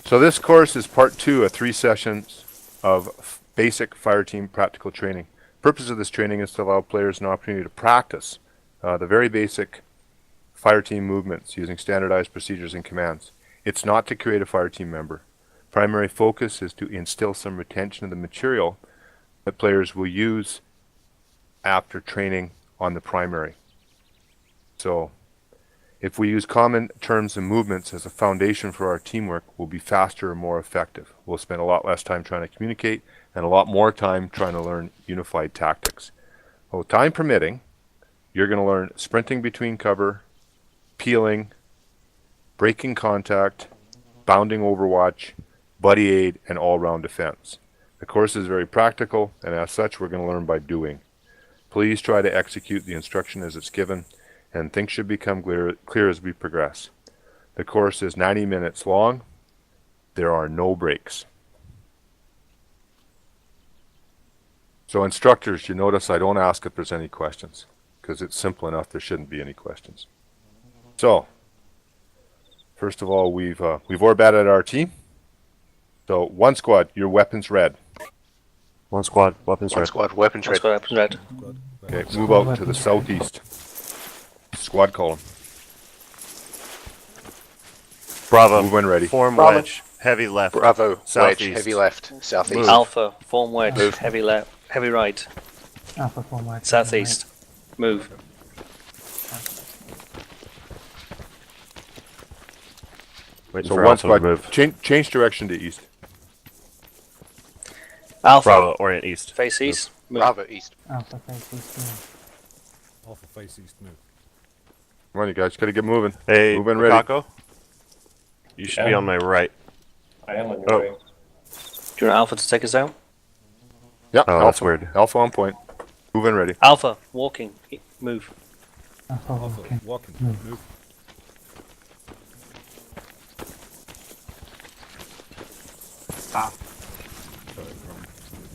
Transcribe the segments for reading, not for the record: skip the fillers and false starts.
So this course is part 2 of 3 sessions of basic fire team practical training. The purpose of this training is to allow players an opportunity to practice the very basic fire team movements using standardized procedures and commands. It's not to create a fire team member. Primary focus is to instill some retention of the material that players will use after training on the primary. So if we use common terms and movements as a foundation for our teamwork, we'll be faster and more effective. We'll spend a lot less time trying to communicate and a lot more time trying to learn unified tactics. Well, time permitting, you're going to learn sprinting between cover, peeling, breaking contact, bounding overwatch, buddy aid, and all-round defense. The course is very practical, and as such, we're going to learn by doing. Please try to execute the instruction as it's given, and things should become clear as we progress. The course is 90 minutes long. There are no breaks. So instructors, you notice I don't ask if there's any questions, because it's simple enough there shouldn't be any questions. So, first of all, we've orbatted our team. So, one squad, your weapons red. One squad, weapons red. One squad, weapons red. One squad, weapons red. Okay, move out to the southeast. Squad column. Bravo. Move when ready. Form Bravo. wedge. Heavy left. Bravo, wedge, Southeast. heavy left, southeast. Move. Alpha, form wedge, Move. heavy left, heavy right, Alpha form wedge. southeast. Move. Waiting So for one Alpha to squad, move. change direction to east. Alpha, Bravo, orient east. face east. Move. Bravo, east. Alpha face east. Alpha face east move. Come on, you guys, gotta get moving. Hey, Move when ready. Macaco. You should be on my right. I am on your Oh. way. Do you want Alpha to take us out? Yeah, Oh, that's weird. Alpha on point. Move when ready. Alpha, walking. Move. Alpha Alpha walking. walking. Move. Move.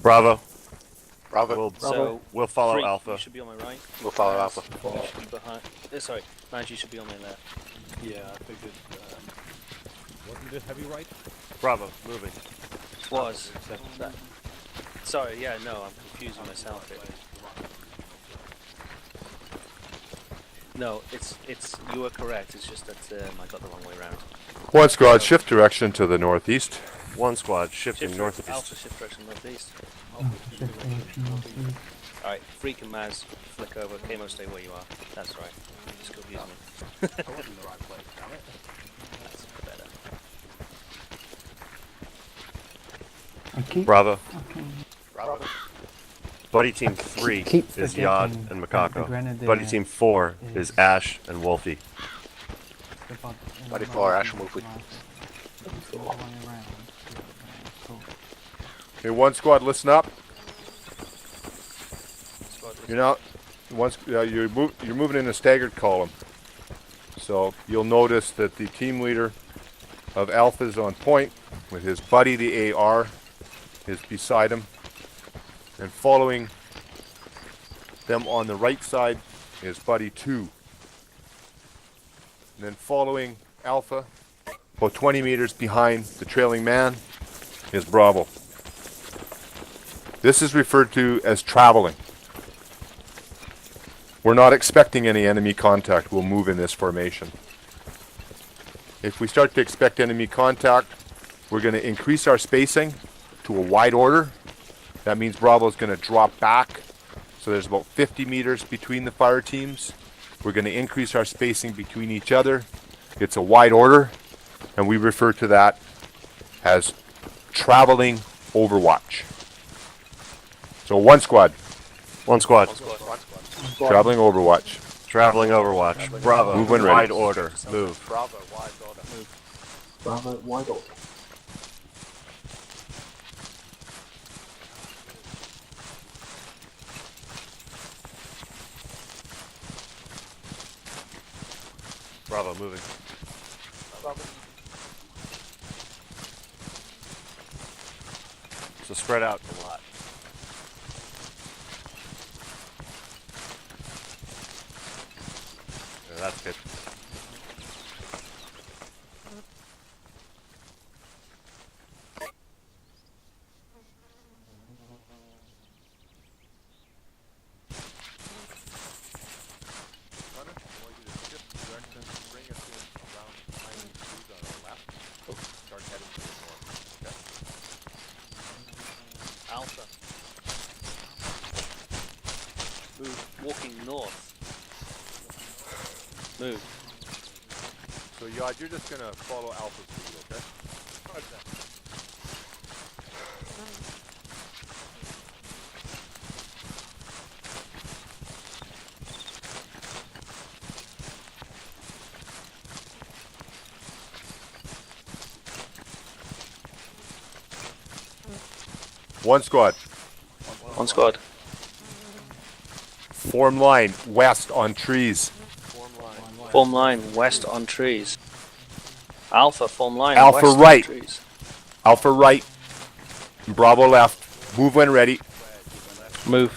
Bravo. Bravo, So, We'll follow Freak, Alpha. You should be on my right. we'll follow Alpha. You should be behind. Sorry, Nige, you should be on my left. Yeah, I figured. Wasn't it heavy right? Bravo, moving. Was. Sorry, yeah, no, I'm confusing myself here. No, it's you are correct. It's just that I got the wrong way around. One squad, shift direction to the northeast. One squad, shifting Shift northeast. Alpha shift direction northeast. Shift direction northeast. All right, Freak and Maz flick over. Kamo, stay where you are. That's right. Just confuse me. That's better. Okay. Bravo. Okay. Bravo. Buddy team 3 Keep is Yad forgetting and the Macaco. Grenadier Buddy team 4 is is- Ash and Wolfie. Buddy 4, Ash and Wolfie. Okay, one squad, listen up. Squad, You're now, you're moving in a staggered column. So you'll notice that the team leader of Alpha is on point with his buddy, the AR, is beside him. And following them on the right side is buddy 2. And then following Alpha, about 20 meters behind the trailing man, is Bravo. This is referred to as traveling. We're not expecting any enemy contact. We'll move in this formation. If we start to expect enemy contact, we're going to increase our spacing to a wide order. That means Bravo is going to drop back. So there's about 50 meters between the fire teams. We're going to increase our spacing between each other. It's a wide order, and we refer to that as traveling overwatch. So one squad, One squad. traveling overwatch. Traveling overwatch. Bravo. Move when ready. Wide order. Move. Bravo, wide order. Bravo, wide open. Bravo, moving. So spread out a lot. Yeah, that's good. north. Move. So Yod, you're just gonna follow Alpha's lead, okay? One squad. One squad. Form line west on trees. Form line west on trees. Alpha, form line Alpha west right. on trees. Alpha right. Bravo left. Move when ready. Move.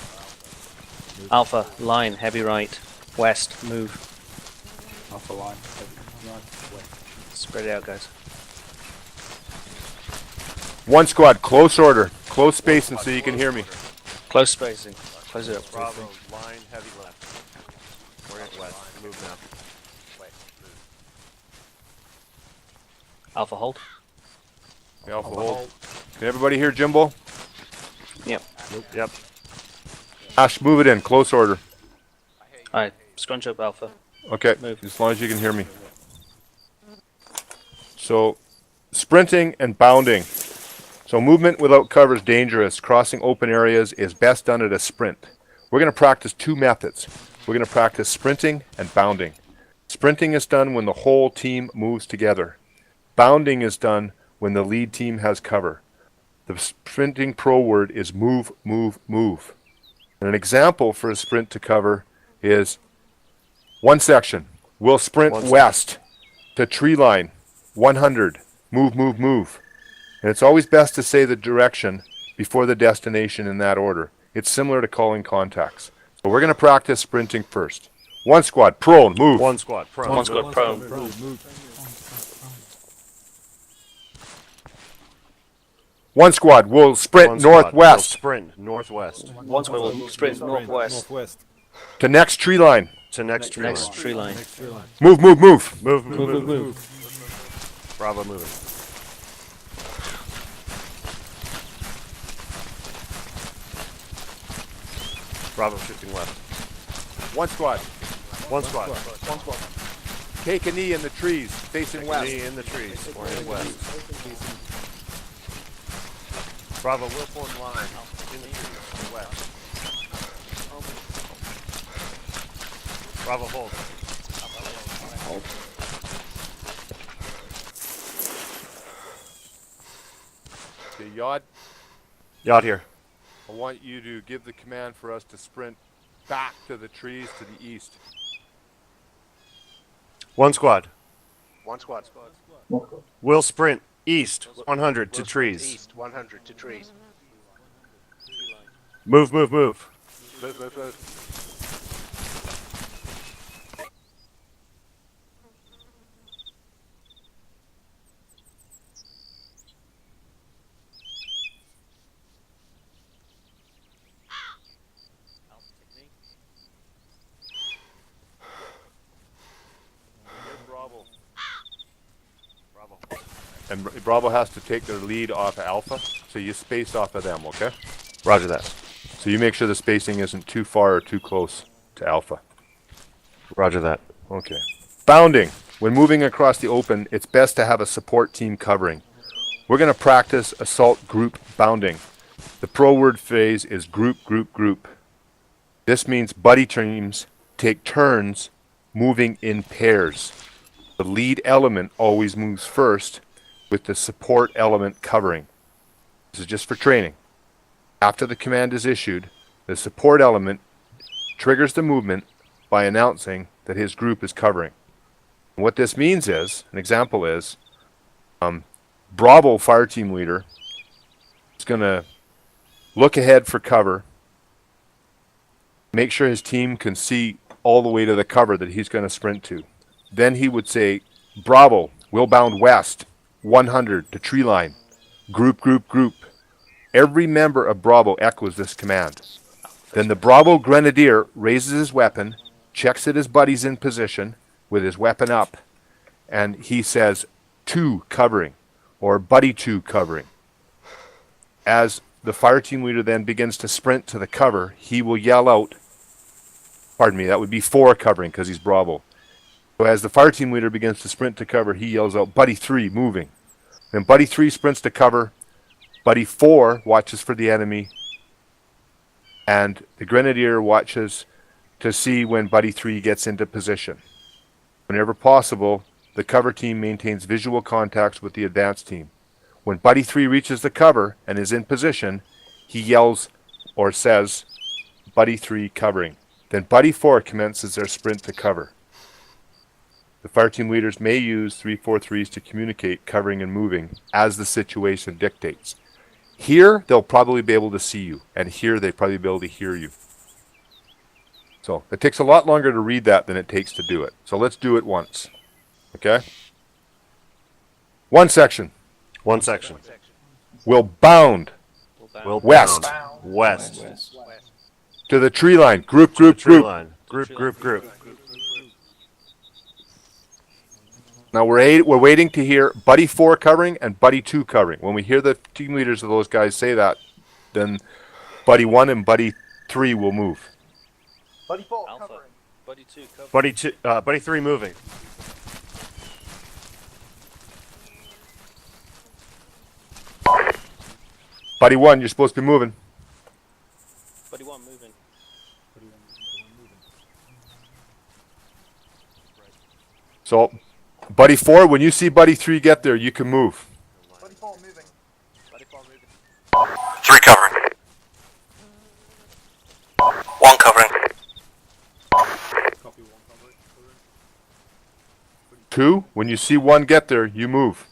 Alpha, line, heavy right. West, move. Alpha line. Right, west. Spread it out, guys. One squad. Close order. Close spacing so you can hear me. Close spacing. Close it up. Bravo, line, heavy left. We're at west. Move now. Alpha, hold. Alpha hold. Can everybody hear Jimbo? Yep. Yep. Ash, move it in. Close order. Alright, scrunch up, Alpha. Okay. Move. As long as you can hear me. So, sprinting and bounding. So movement without cover is dangerous. Crossing open areas is best done at a sprint. We're going to practice two methods. We're going to practice sprinting and bounding. Sprinting is done when the whole team moves together. Bounding is done when the lead team has cover. The sprinting pro word is move, move, move. And an example for a sprint to cover is one section. We'll sprint west to tree line, 100. Move, move, move. And it's always best to say the direction before the destination in that order. It's similar to calling contacts. So we're going to practice sprinting first. One squad, prone, move. One squad, prone. One squad, prone. One squad, we'll sprint One squad, we'll northwest sprint northwest. One squad will sprint northwest. Northwest. to next tree line. To next tree Next line. tree line. Move, move, move. Move, move, Move, move, move, move. Bravo moving. Bravo shifting left. One squad. One squad. One squad. Take a knee in the trees, facing west. Knee in the trees. We're in west. Bravo will form line. In the trees. West. Bravo hold. Okay, Yod, Yacht here. I want you to give the command for us to sprint back to the trees to the east. One squad. One squad. Will sprint east 100 to trees. East 100 to trees. Move, move, move. Move, move, move. And Bravo has to take their lead off of Alpha, so you space off of them, okay? Roger that. So you make sure the spacing isn't too far or too close to Alpha. Roger that. Okay. Bounding. When moving across the open, it's best to have a support team covering. We're going to practice assault group bounding. The pro word phase is group, group, group. This means buddy teams take turns moving in pairs. The lead element always moves first, with the support element covering. This is just for training. After the command is issued, the support element triggers the movement by announcing that his group is covering. And what this means is, an example is, Bravo fire team leader is going to look ahead for cover, make sure his team can see all the way to the cover that he's going to sprint to. Then he would say, Bravo, we'll bound west, 100 to tree line, group, group, group. Every member of Bravo echoes this command. Then the Bravo Grenadier raises his weapon, checks that his buddy's in position with his weapon up, and he says, 2 covering, or buddy 2 covering. As the fire team leader then begins to sprint to the cover, he will yell out, Pardon me, that would be 4 covering because he's Bravo. So as the fire team leader begins to sprint to cover, he yells out, Buddy 3, moving. Then Buddy 3 sprints to cover. Buddy 4 watches for the enemy. And the Grenadier watches to see when Buddy 3 gets into position. Whenever possible, the cover team maintains visual contacts with the advance team. When Buddy 3 reaches the cover and is in position, he yells or says, Buddy 3 covering. Then Buddy 4 commences their sprint to cover. The fire team leaders may use 343s to communicate covering and moving as the situation dictates. Here, they'll probably be able to see you, and here they'll probably be able to hear you. So it takes a lot longer to read that than it takes to do it. So let's do it once. Okay? One section. One section. Will bound Will West. bound west. West. to the tree line. Group, group, Tree group. line. Group. Now we're waiting to hear Buddy 4 covering and Buddy 2 covering. When we hear the team leaders of those guys say that, then Buddy 1 and Buddy 3 will move. Buddy 4 Alpha. covering. Buddy 2 cover. Buddy 3 moving. Buddy 1, you're supposed to be moving. Buddy 1 moving. So, Buddy 4, when you see Buddy 3 get there, you can move. Buddy 4 moving. Buddy 4 moving. 3 covering. 1 covering. Copy 1 covering. 2, when you see 1 get there, you move.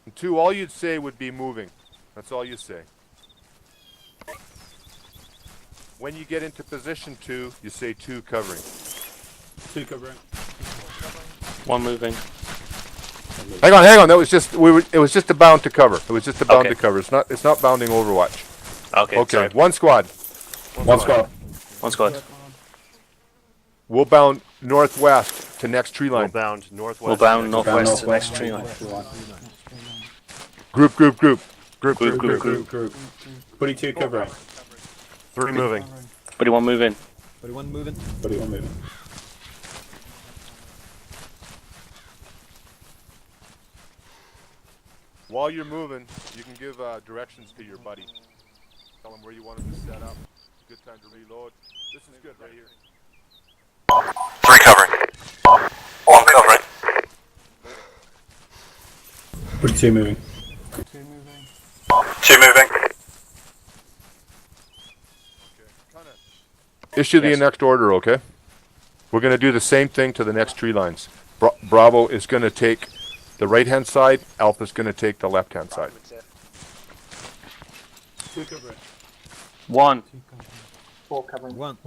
And 2, all you'd say would be moving. That's all you say. When you get into position 2, you say 2 covering. 2 covering. 1 moving. Hang on. That was just it was just a bound to cover. It was just a bound Okay. to cover. It's not bounding Overwatch. Okay, Okay, sorry. one squad. One squad. 1 squad. We'll bound northwest to next tree Will line. bound northwest. We'll bound northwest to the next tree line. Group. Group. Group. Buddy 2 covering. 3 moving. Buddy 1 moving. Buddy 1 moving. Buddy 1 moving. While you're moving, you can give directions to your buddy. Tell him where you want him to set up. Good time to reload. This is good right here. 3 covering. 1 covering. Buddy 2 moving. 2 moving. Issue the next order, okay? We're going to do the same thing to the next tree lines. Bravo is going to take the right-hand side. Alpha's going to take the left-hand side. 2 covering. 1 4 covering. 1.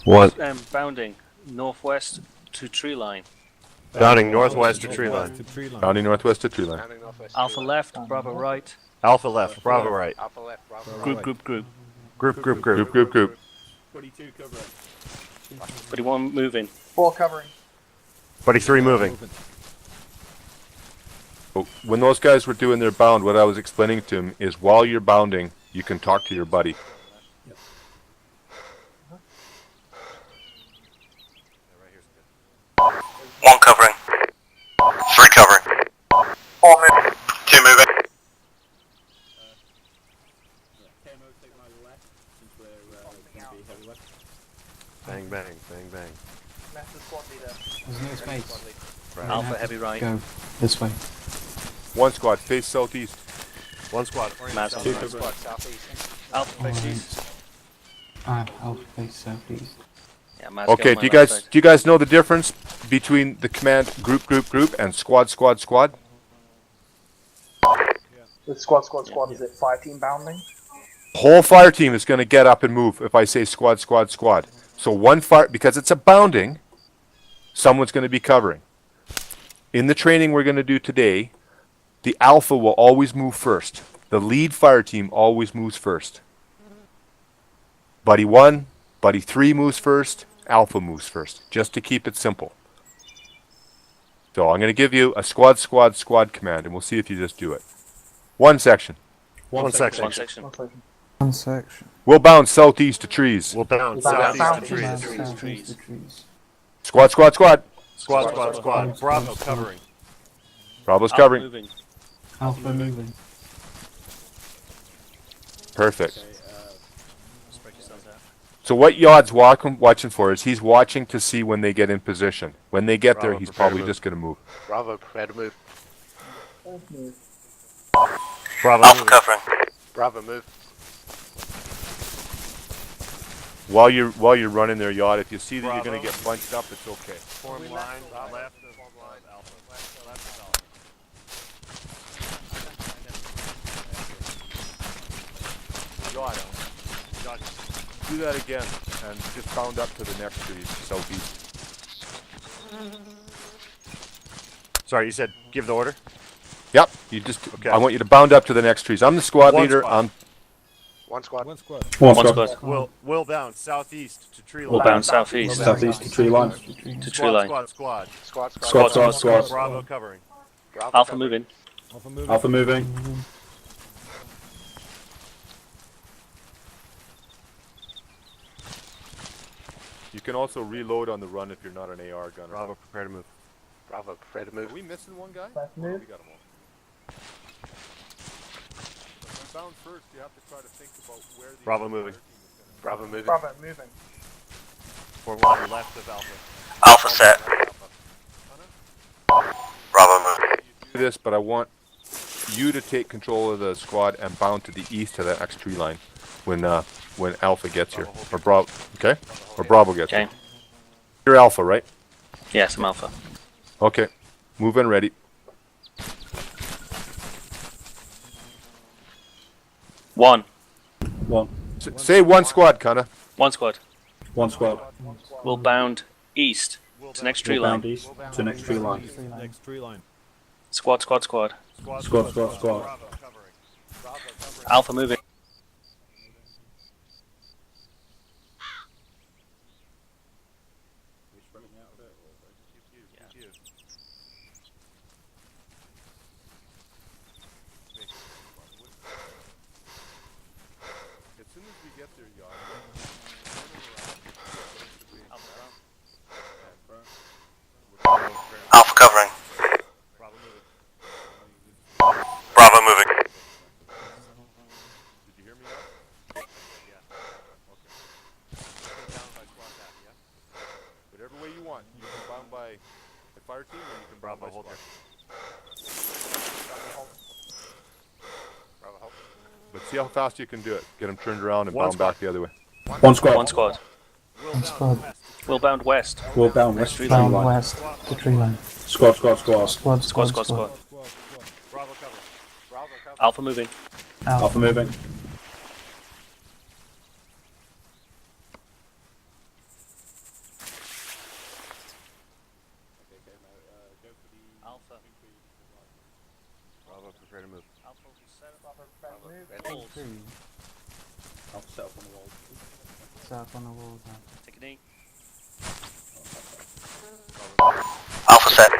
1. Bounding northwest to tree line. Bounding northwest to tree line. To tree line. Bounding northwest to tree line. Bounding northwest. Alpha left, Bravo right. Alpha left. Bravo right. Alpha left. Bravo right. Group. Group. Buddy 2 covering. Buddy 1 moving. 4 covering. Buddy 3 moving. So when those guys were doing their bound, what I was explaining to them is while you're bounding, you can talk to your buddy. One covering. 3 covering. 4 moving. 2 moving. Bang. That's the squad leader. There's no space. Alpha heavy right. Go this way. One squad, face southeast. 1 squad. Maz on Two right. covering. Squad southeast. Alpha face east. Alpha face southeast. Yeah, Maz Okay, go on do my left side. you guys know the difference between the command group and squad? With squad, is it fire team bounding? Whole fire team is going to get up and move if I say squad. So one fire, because it's a bounding, someone's going to be covering. In the training we're going to do today, the alpha will always move first. The lead fire team always moves first. Buddy 1, Buddy 3 moves first, Alpha moves first, just to keep it simple. So I'm going to give you a squad command, and we'll see if you just do it. One section. One section. One section. One second. One section. We'll bounce southeast to trees. We'll bounce We'll bounce southeast to southeast. trees. Southeast the trees. Squad, squad, squad. Squad. Bravo covering. Bravo's Alpha covering. moving. Alpha moving. Perfect. Spread yourselves out. So what Yod's watching for is he's watching to see when they get in position. When they get there, Bravo, he's prepare to probably move. just going to move. Bravo, prepare to move. Bravo Alpha moving. covering. Bravo, move. While you're running there, Yod, if you see that you're Bravo. going to get bunched up, it's okay. Form line left of Alpha. Left of Alpha. Yod, do that again and just bound up to the next trees, southeast. Sorry, you said give the order? Yep, you just. Okay. I want you to bound up to the next trees. I'm the squad One leader. squad. One squad. One squad. One squad. Will bounce southeast to tree line. We'll bounce southeast Southeast to tree line. to tree line. Squad. Bravo covering. Alpha moving. Alpha moving. Alpha moving. You can also reload on the run if you're not an AR gunner. Bravo, prepare to move. Bravo, prepare to move. Are we missing one guy? Left Oh, move. we got him all. When you bound first, you have to try to think about where the Bravo other moving. team is Bravo, moving. Bravo, moving. Form line left of Alpha. Alpha set. Bravo moving. gonna do this, but I want you to take control of the squad and bound to the east to that next tree line when Alpha gets here, or Bravo. Okay, or Bravo gets Okay. here. You're Alpha, right? Yes, I'm Alpha. Okay, move in ready. One. One. Say one squad, Cunnah. One squad. One squad. We'll bound east to next tree Bound line. east to next tree line. Next tree line. Squad. Squad. Bravo covering. Alpha moving. As soon as we get there, Yod. Alpha covering. Bravo moving. Did you hear me? Yod? Okay. Whatever way you want. You can bound by the fire team, or you can bound by Bravo, hold squad. Bravo, help. But see how fast you can do it. Get them turned around and One bound back the other way. One squad. One squad. One squad. We'll bound west. We'll bound west to tree Bound line. west to tree line. Squad. Squad. Squad. Squad. Squad. Bravo covering. Bravo, cover. Alpha moving. Alpha moving. Alpha. Bravo, prepare to move. Alpha will be set Bravo, prepare to move. Balls. Alpha set up on the wall. Set up on the wall now. Take a knee. Alpha set.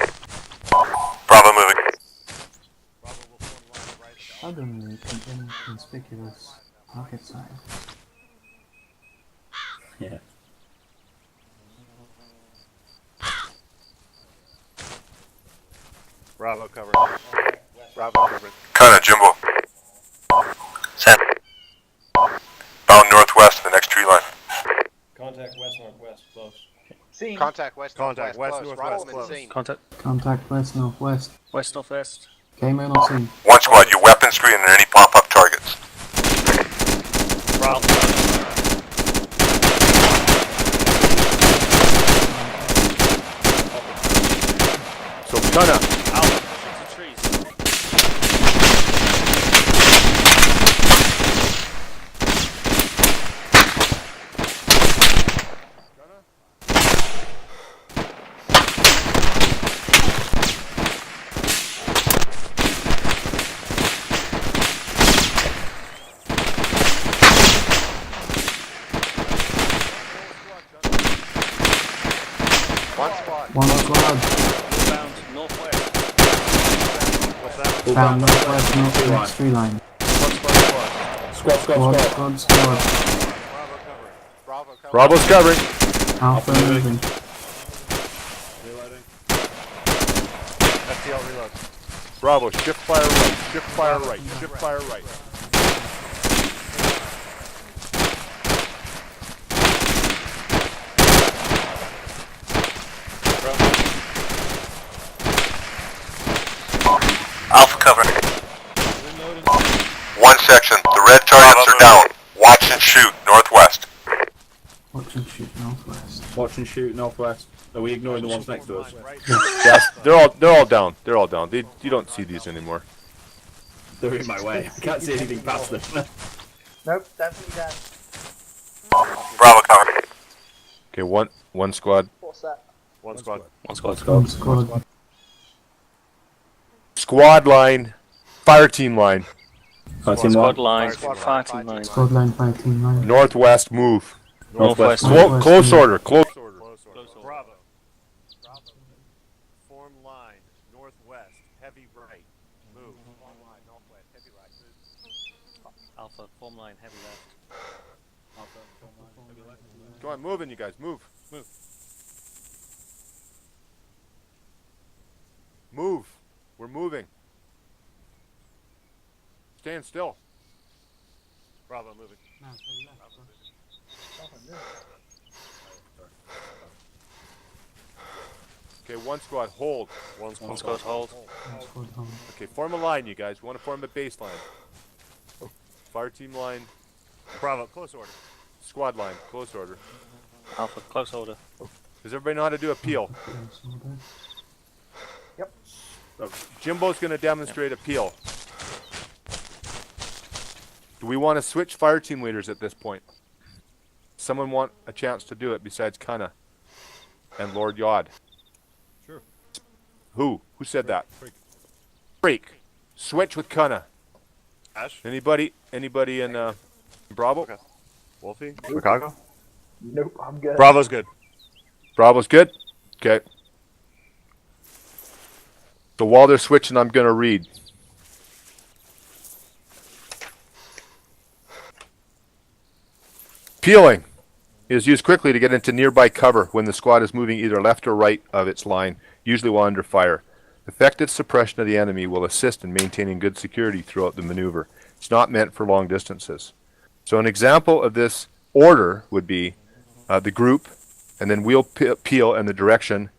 Bravo moving. Bravo will form line right of Alpha. Other than the inconspicuous rocket sign. Yeah. Bravo covering. Bravo, covering. Cunnah, Jimbo. Send. Bound northwest to the next tree line. Contact west northwest. Close. Seen. Contact west, Contact northwest, west, close. northwest, Rifleman close. seen. Contact. Contact west northwest. West northwest. Camo not seen. One squad, your weapon screen and any pop-up targets. Bravo. So Cunnah, Alpha pushing to trees. One squad. One squad. We'll bound northwest. What's that? Bound northwest north to next tree line. Squad. Squad. Squad, squad, squad. Bravo covering. Bravo covering. Bravo's covering. Alpha moving. Reloading. FTL reload. Bravo, shift fire right, shift fire right, shift fire right. Alpha covering. One section. The red targets are down. Watch and shoot northwest. Watch and shoot northwest. Watch and shoot northwest. Are we ignoring the ones next to us? Yes, they're all down. They're all down. You don't see these anymore. They're in my way. I can't see anything past them. Nope, definitely dead. Bravo covering. Okay, one squad. What's that? One squad. Squad, squad. Squad line, fire team line, Squad line, fire team line. Squad line, fire team line. northwest move. Northwest. Close order, close order. Bravo. Form line. Northwest. Heavy right. Move. Form line. Northwest. Heavy right. Move. Alpha, form line, heavy left. Come on, moving, you guys, move. Move. We're moving. Stand still. Bravo moving. Okay, one squad, hold. One One squad hold. Squad home. Okay, form a line, you guys. We want to form a baseline. Fire team line, Bravo. Close order. squad line, close order. Alpha, close order. Does everybody know how to do a peel? Close order. Jimbo's going to demonstrate a peel. Do we want to switch fire team leaders at this point? Someone want a chance to do it besides Cunnah and Lord Yod? Sure. Who? Who said that? Freak. Freak. Switch with Cunnah. Ash. Anybody in Bravo? Okay. Wolfie. Macaco. Nope, I'm good. Bravo's good. Bravo's good? Okay. So while they're switching, I'm going to read. Peeling is used quickly to get into nearby cover when the squad is moving either left or right of its line, usually while under fire. Effective suppression of the enemy will assist in maintaining good security throughout the maneuver. It's not meant for long distances. So an example of this order would be the group, and then we'll peel and the direction.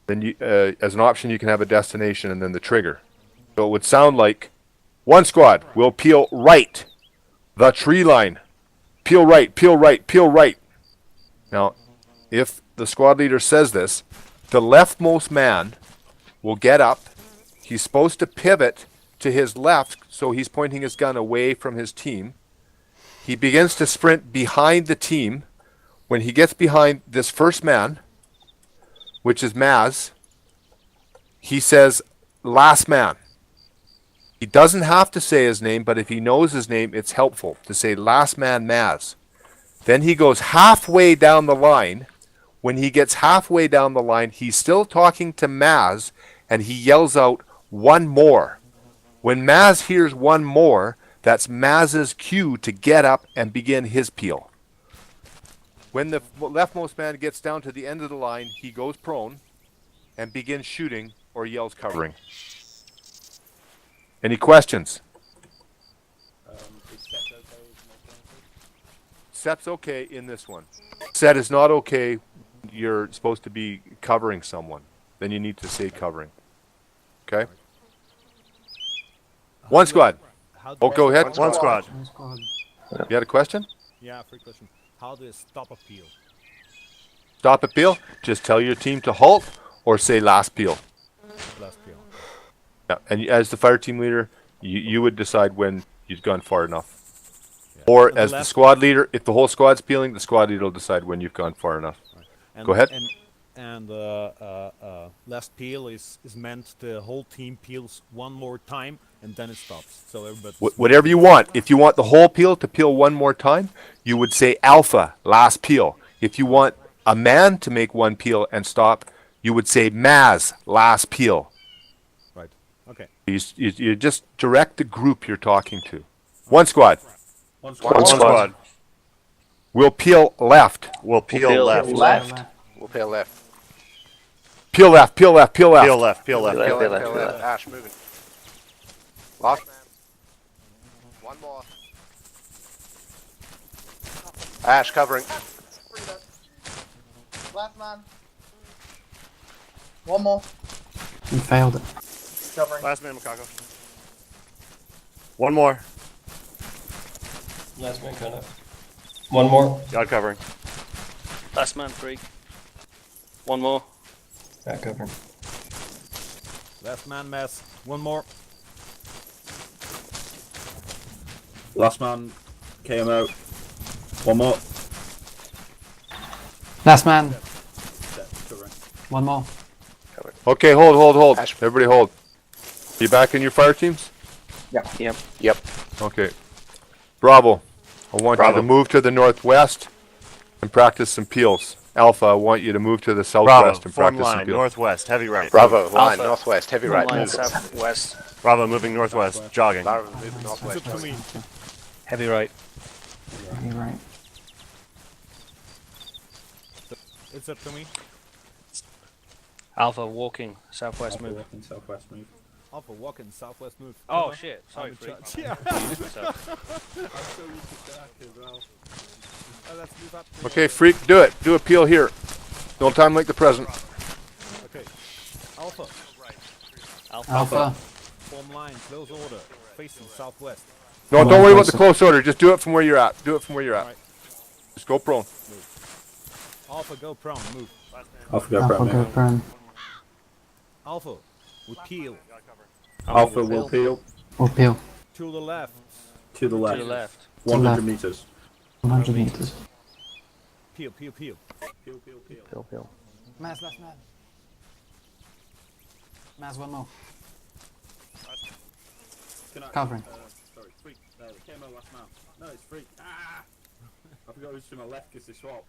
Then you, as an option, you can have a destination and then the trigger. So it would sound like one squad will peel right, the tree line. Peel right, peel right, peel right. Now, if the squad leader says this, the leftmost man will get up. He's supposed to pivot to his left, so he's pointing his gun away from his team. He begins to sprint behind the team. When he gets behind this first man, which is Maz, he says, last man. He doesn't have to say his name, but if he knows his name, it's helpful to say last man Maz. Then he goes halfway down the line. When he gets halfway down the line, he's still talking to Maz, and he yells out, one more. When Maz hears one more, that's Maz's cue to get up and begin his peel. When the leftmost man gets down to the end of the line, he goes prone and begins shooting or yells covering. Any questions? Set's okay in this one. Set is not okay. You're supposed to be covering someone. Then you need to say covering. Okay? One squad. Oh, go ahead. One squad. One squad. You had a question? Yeah, free question. How do you stop a peel? Stop a peel? Just tell your team to halt or say last peel. Last peel. Yeah, and as the fire team leader, you would decide when you've gone far enough. Yeah. Or And as the squad leader, if the whole squad's peeling, the squad leader will decide when you've gone far enough. And, Go ahead. And last peel is meant the whole team peels one more time and then it stops. So everybody. Whatever you want. If you want the whole peel to peel one more time, you would say alpha, last peel. If you want a man to make one peel and stop, you would say Maz, last peel. Right. Okay. You just direct the group you're talking to. One squad. One One squad. We'll peel left. We'll peel Peel left. Left. We'll peel left. Peel left, peel left, peel left. Peel left. Peel left. Peel Peel left, left, peel peel left. left. Ash, moving. Last man. One more. Ash, covering. Last man. One more. He failed it. Covering. Last man, Macaco. One more. Last man Cunnah. One more. Yard covering. Last man, freak. One more. Back over. Last man mess. One more. Last man KMO. One more. Last man. Covering. One more. Okay, hold. Ash. Everybody hold. You back in your fire teams? Yep. Okay. Bravo. I want you Bravo. to move to the northwest and practice some peels. Alpha, I want you to move to the Bravo. southwest and Form practice some line. peels. Northwest. Heavy right. Bravo, line, Alpha. northwest, heavy right, Line move. southwest. Bravo moving northwest. Jogging. Bravo, moving Is it northwest. to me? Heavy right. You're right. It's up to me. Alpha walking southwest move. Walking southwest move. Alpha walking southwest move. Oh Cover. shit! Sorry, I'm in freak. charge. Yeah. So, Let's move up. Okay, freak, do it. Do a peel here. No time like the present. Okay. Alpha. Alpha. Alpha. Form line. Close order. Facing southwest. No, Come don't on, worry about the closer. close order. Just do it from where you're at. Do it from where you're at. Right. Just go prone. Alpha, go prone. Move. Alpha go Alpha prone. go prone. Alpha. We peel. Alpha will peel Or peel. To the left. to the left. To the left. 100 left. meters. 100 meters. Peel. Peel, peel. Peel, peel. Maz, last man. Maz, one more. Can I, Covering. sorry, freak. KMO last man. No, it's freak. Ah! I forgot it was to my left because they swapped.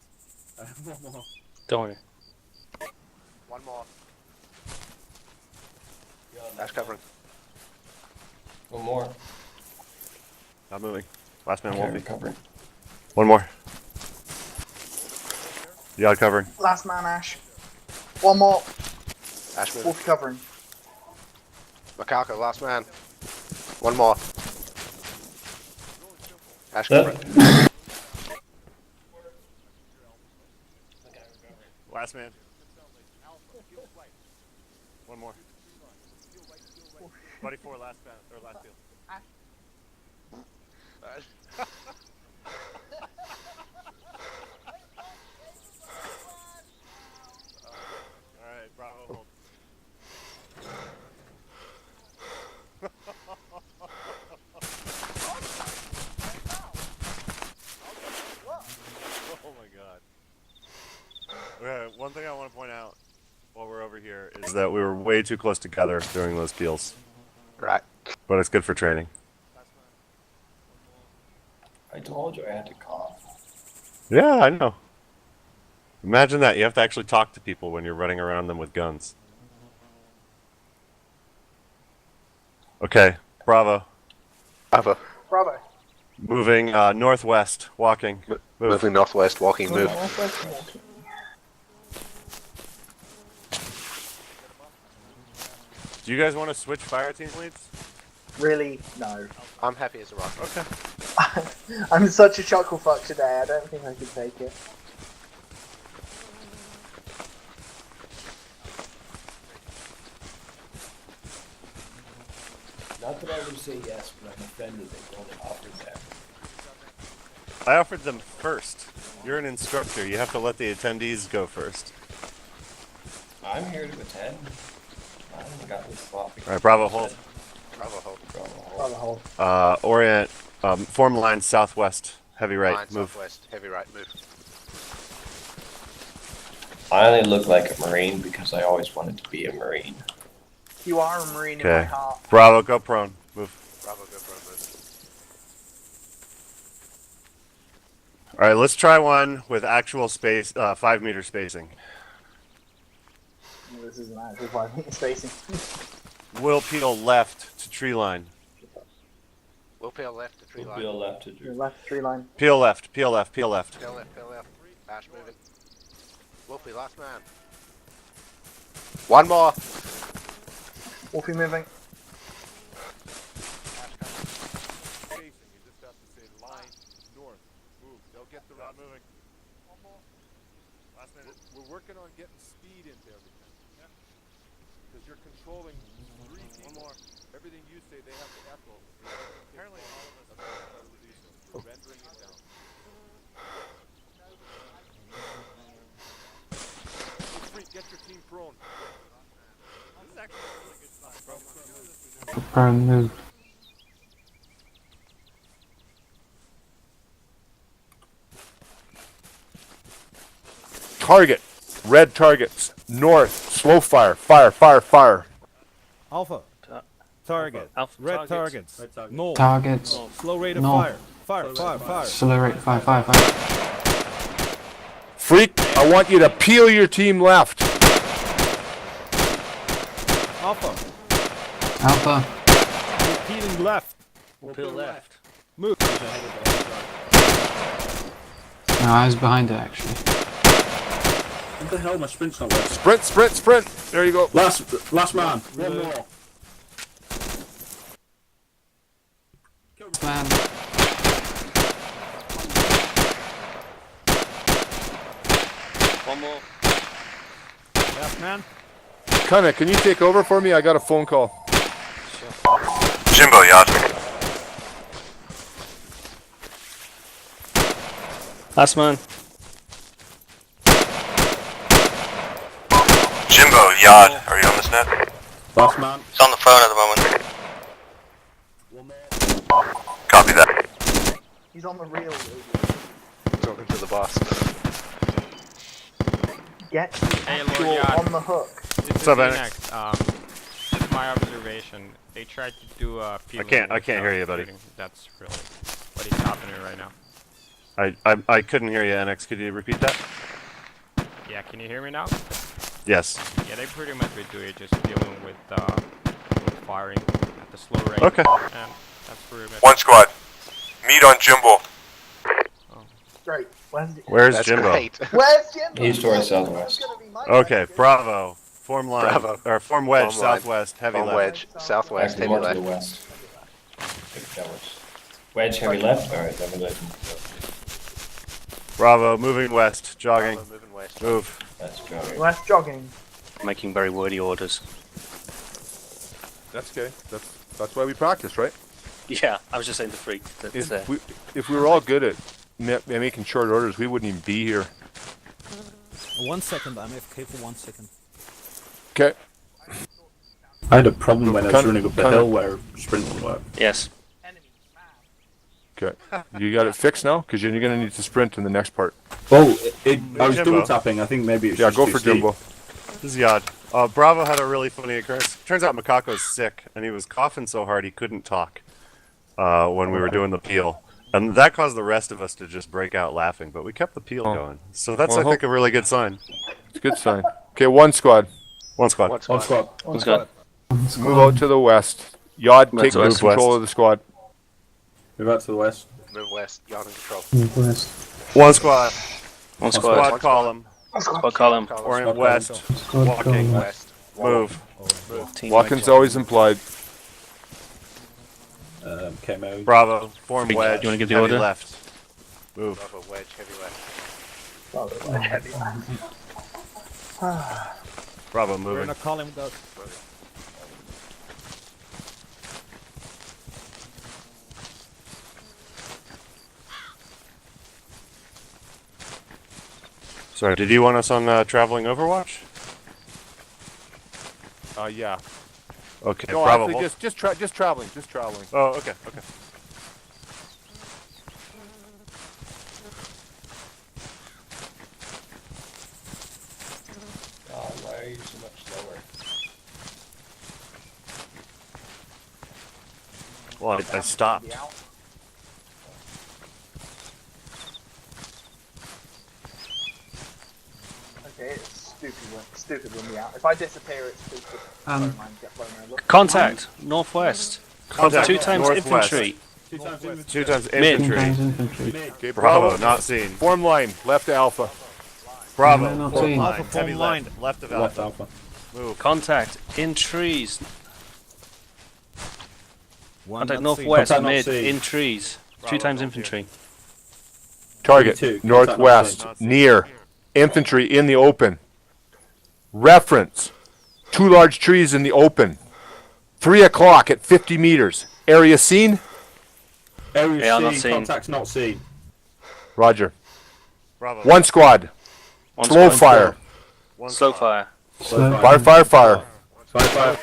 One more. Don't worry. One more. Ash, covering. One more. Not moving. Last man, Okay, Wolfie. recovering. One more. Yard covering. Last man, Ash. One more. Ash, moving. Wolfie covering. Macaco, last man. One more. Ash, Yeah. covering. Last man. One more. 24 last man, or last field. Alright, Bravo, hold. Oh my god. Okay, one thing I want to point out while we're over here is that we were way too close together during those peels. Right. But it's good for training. I told you I had to cough. Yeah, I know. Imagine that. You have to actually talk to people when you're running around them with guns. Okay, Bravo. Bravo. Bravo. Moving northwest, walking. Move. Moving northwest, walking, move. Northwest walking. Do you guys want to switch fire team leads? Really? No. I'm happy as a rock. Okay. I'm such a chuckle fuck today, I don't think I can take it. Not that I would say yes, but I'm offended that you only offered that. I offered them first. You're an instructor. You have to let the attendees go first. I'm here to attend. I haven't got this sloppy. All right, Bravo, hold. Bravo, hold. Bravo hold. Orient, form line southwest, heavy right, Line, move. southwest, heavy right, move. I only look like a Marine because I always wanted to be a Marine. You are a Marine in my Okay. heart. Bravo, go prone, move. Bravo, go for a move. All right, let's try one with actual space, 5 meter spacing. No, this isn't actual 5 meter spacing. We'll peel left to tree line. We'll peel left to tree line. Peel left to Your left tree line. Peel left, peel left, peel left. Peel left, peel left. Ash moving. Wolfie, last man. One more. Wolfie moving. You just have to say line north. Move. They'll get the route moving. One more. Last minute. We're working on getting speed into everything. Yeah. Because you're controlling 3 people. One more. Everything you say, they have to echo. Apparently, all of us are we're rendering it down. Get your team prone. This is actually a really good sign. Prepare and move. Target. Red targets. North. Slow fire. Fire, fire, fire. Alpha. Target. Alpha Red targets. targets. No. Targets. No. Slow rate of No. fire. Fire, fire, fire. Slow rate. Fire, fire, fire. Freak, I want you to peel your team left. Alpha. Alpha. You're peeling left. Peel left. Move. No, I was behind it actually. What the hell? My sprint's not working. Sprint, sprint, sprint. There you go. Last man. One more. Man. One more. Last man. Cunnah, can you take over for me? I got a phone call. Jimbo, Yard. Last man. Jimbo, Yard. Are you on this net? Last man. He's on the phone at the moment. One more. Copy that. He's on the reel. Talking to the boss. Get Hey, Lord you're Yard. on the hook. This is up, Enex. Just my observation. They tried to do a I can't hear you, buddy. That's really what is happening right now. I couldn't hear you, Enex. Could you repeat that? Yeah, can you hear me now? Yes. Yeah, they pretty much would do it, just dealing with firing at the slow rate. Okay. And that's pretty much. One squad. Meet on Jimbo. Great. Where's That's Jimbo? great. Where's Jimbo? East or southwest. Okay, Bravo. Form line. Bravo. Or form wedge, Form line. southwest, heavy Form left. wedge, southwest, Actually, heavy more to the left. west. I think that was. Wedge, heavy left? Alright, heavy left. Bravo, moving west, jogging. Bravo, moving west. Move. That's jogging. West jogging. Making very wordy orders. That's okay. That's why we practice, right? Yeah, I was just saying to Freak that If we were all good at making short orders, we wouldn't even be here. 1 second. I'm AFK for 1 second. Okay. I had a problem when I was Cunnah- running up the Cunnah. hill where sprint didn't work. yes. Okay. You got it fixed now? Because you're going to need to sprint in the next part. Oh, I was Jimbo. double tapping. I think maybe it's Yeah, just go too for steep. Jimbo. This is Yad. Bravo had a really funny occurrence. Turns out Macaco's sick, and he was coughing so hard he couldn't talk when we were doing the peel. And that caused the rest of us to just break out laughing, but we kept the peel going. So that's, Well, I think, a really good sign. It's a good sign. Okay, one squad. One squad. One One squad. squad. Who's got? Move out to the west. Yod, take West, control west. of the squad. Move out to the west. Move west, yard in control. Move west. One squad. One Squad squad. column. Squad column. Or in Squad west. Squad Walking. column. West. Move. Team Walking's always implied. Came out. Bravo. Form Freak, wedge. do you wanna give the heavy order? left. Move. Bravo, wedge, heavy left. Bravo, We're in moving. a column that. Sorry, did you want us on traveling Overwatch? Yeah. Okay, No, Bravo. actually, just traveling. Just traveling. Oh, okay, okay. God, why are you so much slower? Well, I stopped. Okay, it's stupid when we out. If I disappear, it's stupid. Don't mind, get blown over. Contact. Northwest. Contact 2 times northwest. infantry. Two times infantry. 2 times Mid. infantry. Times infantry. Mid. Okay, Bravo, not seen. Form line, left Alpha. Bravo, Not form seen. line, Alpha heavy form line, line. left of Left Alpha. alpha. Move. Contact in trees. One Contact not seen. northwest, Contact not mid, seen. in trees. Bravo, 2 times not infantry. Target, 32, contact northwest, not near. Infantry in the open. Reference, 2 large trees in the open. 3 o'clock at 50 meters. Area seen? Area Yeah, not seen, seen. contact's not seen. Roger. Bravo. 1 squad, One slow squad. fire. One Slow squad. fire. Slow Fire, fire, fire. Fire.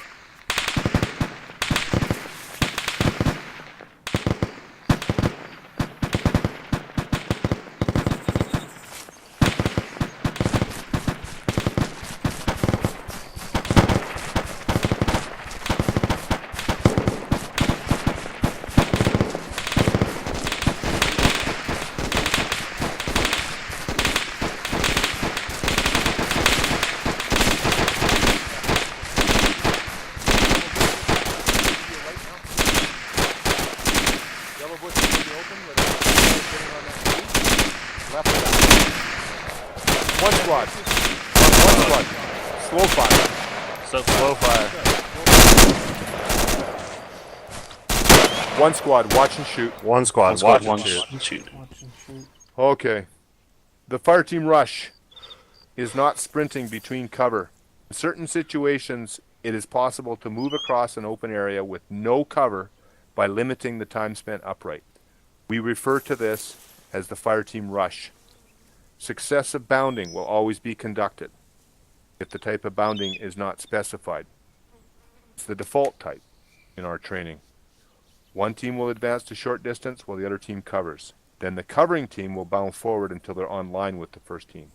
One squad. One squad. Slow fire. Slow Slow fire. fire. One squad, watch and shoot. One squad, One squad, watch one and shoot. shoot. Okay. The fire team rush is not sprinting between cover. In certain situations, it is possible to move across an open area with no cover by limiting the time spent upright. We refer to this as the fire team rush. Successive bounding will always be conducted if the type of bounding is not specified. It's the default type in our training. One team will advance to short distance while the other team covers. Then the covering team will bound forward until they're on line with the first team.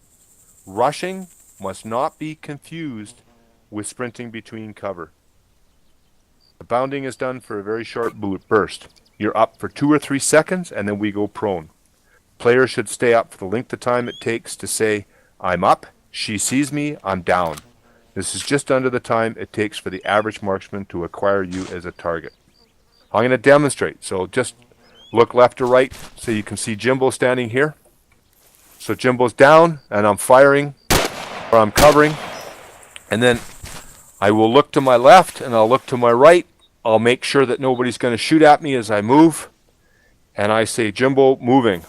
Rushing must not be confused with sprinting between cover. The bounding is done for a very short burst. You're up for 2 or 3 seconds and then we go prone. Players should stay up for the length of time it takes to say, I'm up, she sees me, I'm down. This is just under the time it takes for the average marksman to acquire you as a target. I'm going to demonstrate, so just look left or right so you can see Jimbo standing here. So Jimbo's down and I'm firing, or I'm covering, and then I will look to my left and I'll look to my right. I'll make sure that nobody's going to shoot at me as I move, and I say, Jimbo, moving.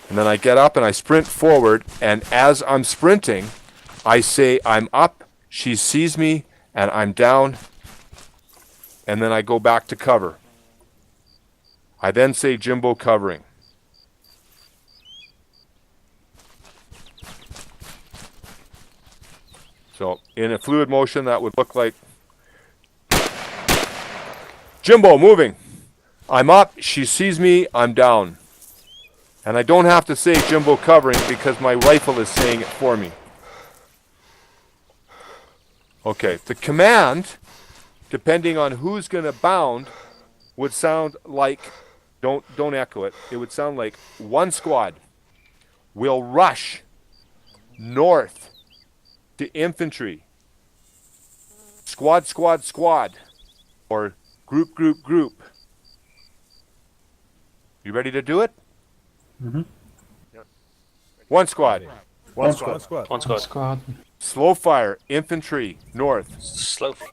And then I get up and I sprint forward, and as I'm sprinting, I say, I'm up, she sees me, and I'm down, and then I go back to cover. I then say, Jimbo, covering. So in a fluid motion, that would look like Jimbo, moving. I'm up, she sees me, I'm down. And I don't have to say Jimbo, covering because my rifle is saying it for me. Okay, the command, depending on who's going to bound, would sound like, don't echo it, it would sound like one squad will rush north to infantry. Squad, squad, squad. Or group, group, group. You ready to do it? Mm-hmm. One squad. One squad. One squad. One squad. Squad. Slow fire, infantry, north. Slow fire.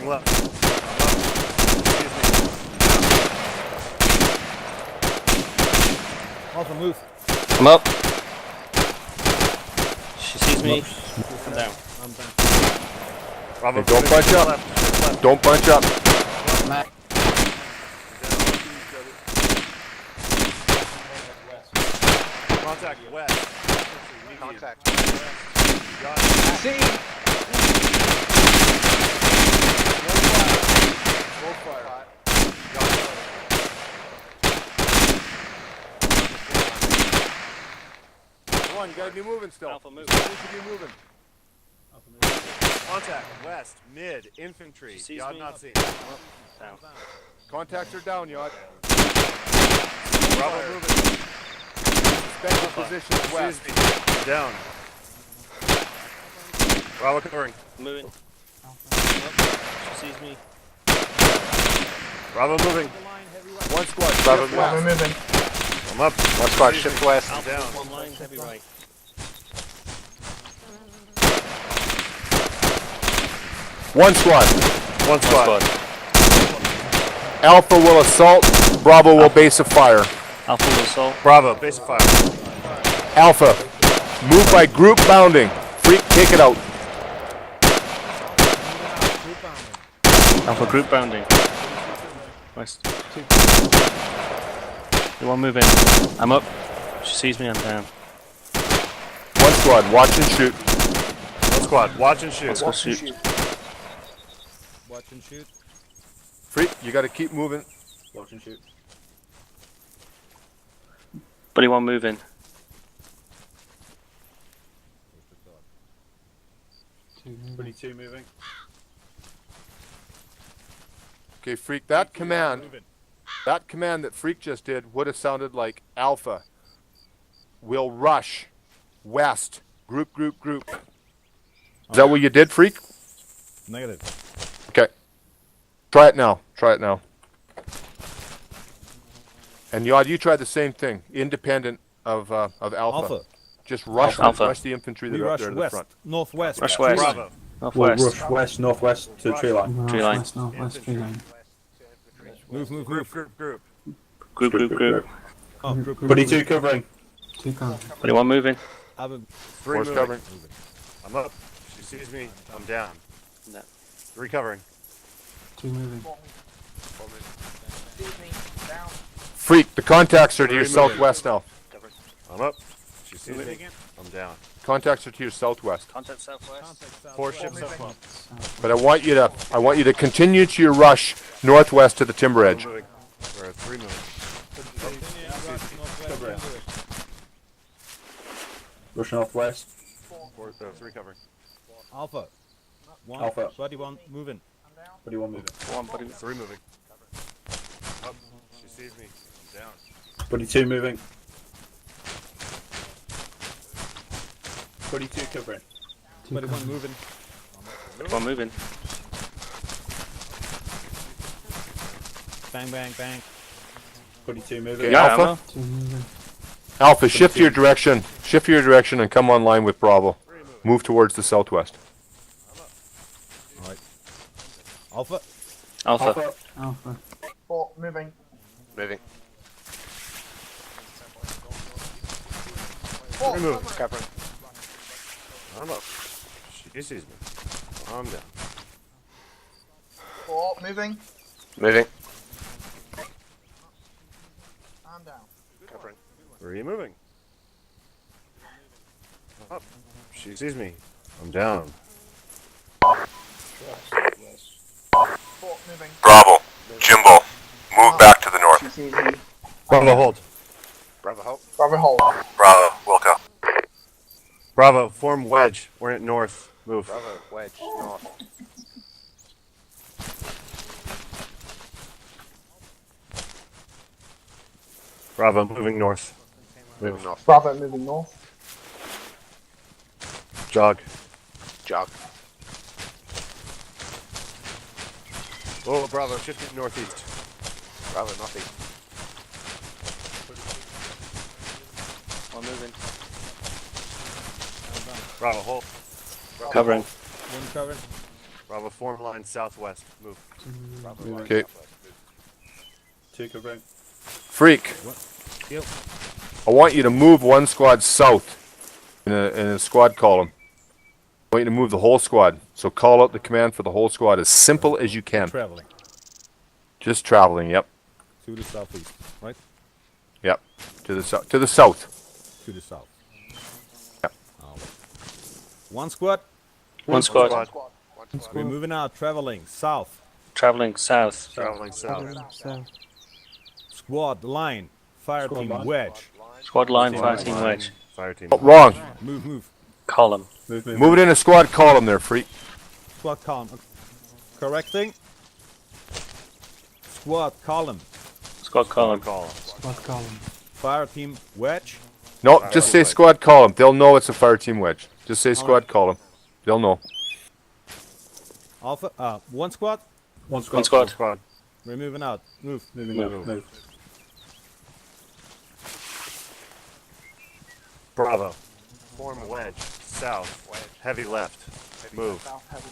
Left. Excuse me. Alpha, move. I'm up. She sees me. I'm down. I'm down. Bravo, Hey, don't bunch up. left. Don't bunch up. Mac. Contact west. Contact. Got it. See. Full fire. Come on, you gotta be moving still. Alpha, move. You need to be moving. Contact west, mid, infantry. She sees Yod me. not seen. Down. Contacts are down, Yod. Bravo moving. Special positions west. Sees me. Down. Bravo covering. Moving. She sees me. Bravo moving. One squad. Bravo, shift Bravo west. moving. I'm up. One squad, shift west. I'm down. One line, heavy right. One squad. One squad. Alpha will assault. Bravo will base a fire. Alpha will assault. Bravo, base of fire. Alpha, move by group bounding. Freak, take it out. Alpha group bounding. West. You want to move in? I'm up. She sees me, I'm down. One squad, watch and shoot. One squad, watch and shoot. Let's go shoot. Watch and shoot. Freak, you gotta keep moving. Watch and shoot. Buddy, want to move in? 22 moving. Okay, Freak, that command that Freak just did would have sounded like Alpha will rush west. Group, group, group. Is that what you did, Freak? Negative. Okay. Try it now. Try it now. And Yod, you try the same thing, independent of Alpha. Alpha. Just rush, Alpha. rush the infantry that We are up rush there in the west. front. Northwest. Rush west. Bravo. Northwest. Northwest to the tree line. Tree line. Northwest tree line. Move, move, Group, move. group. Group. Oh, group, group. 22 covering. Two cover. Buddy, want to move in? Have a Three Force moving. covering. I'm up. She sees me. I'm down. No. Three covering. Two moving. Freak, the contacts are to your Three moving. southwest now. I'm up. She sees me. I'm down. Contacts are to your southwest. Contact southwest. Four ships up. But I want you to continue to your rush northwest to the timber edge. Moving. Or three moving. Rush northwest. Three covering. Alpha. One. Alpha. Buddy, one moving. 21 moving. One, buddy. Three moving. Up. She sees me. I'm down. 22 moving. 22 covering. Two Buddy, cover. one moving. One moving. Bang, bang, bang. 22 moving. Okay, Yeah, Alpha. ammo. Two moving. Alpha, shift your direction. Shift your direction and come online with Bravo. Move towards the southwest. Alpha. Alpha. Alpha. Four moving. Moving. Four moving. Covering. I'm up. She sees me. I'm down. Four moving. Moving. I'm down. Covering. Three moving. I'm up. She sees me. I'm down. Four moving. Bravo. Jimbo. Move back to the north. She sees me. Bravo, hold. Bravo, hold. Bravo hold. Bravo. Wilco. Bravo, form wedge. We're at north. Move. Bravo, wedge, north. Bravo, moving north. Moving north. Bravo moving north. Jog. Jog. Oh, Bravo, shifting northeast. Bravo, northeast. One moving. Bravo, hold. Covering. One covering. Bravo, form line southwest. Move. Bravo, line Okay. southwest. Move. 2 covering. Freak, Yep. I want you to move one squad south in a squad column. I want you to move the whole squad. So call out the command for the whole squad as simple as you can. Traveling Just traveling, yep. to the southeast, right? Yep. To the south. To the south. To the south. Yep. One squad. One squad. We're moving out, traveling south. Traveling south. Traveling south. So, Squad line. Fire Squad team line. wedge. Squad line, fire team wedge. Fire team. Oh, wrong. Move. Column. Move it in a squad column there, freak. Squad column. Correcting. Squad column. Squad column. squad column. Fire team wedge. No, just say squad column. They'll know it's a fire team wedge. Just say squad column. They'll know. Alpha. One squad. One squad. One squad. One squad. We're moving out. Move. Move. Bravo. Form wedge. South. Heavy left. Move. South heavy.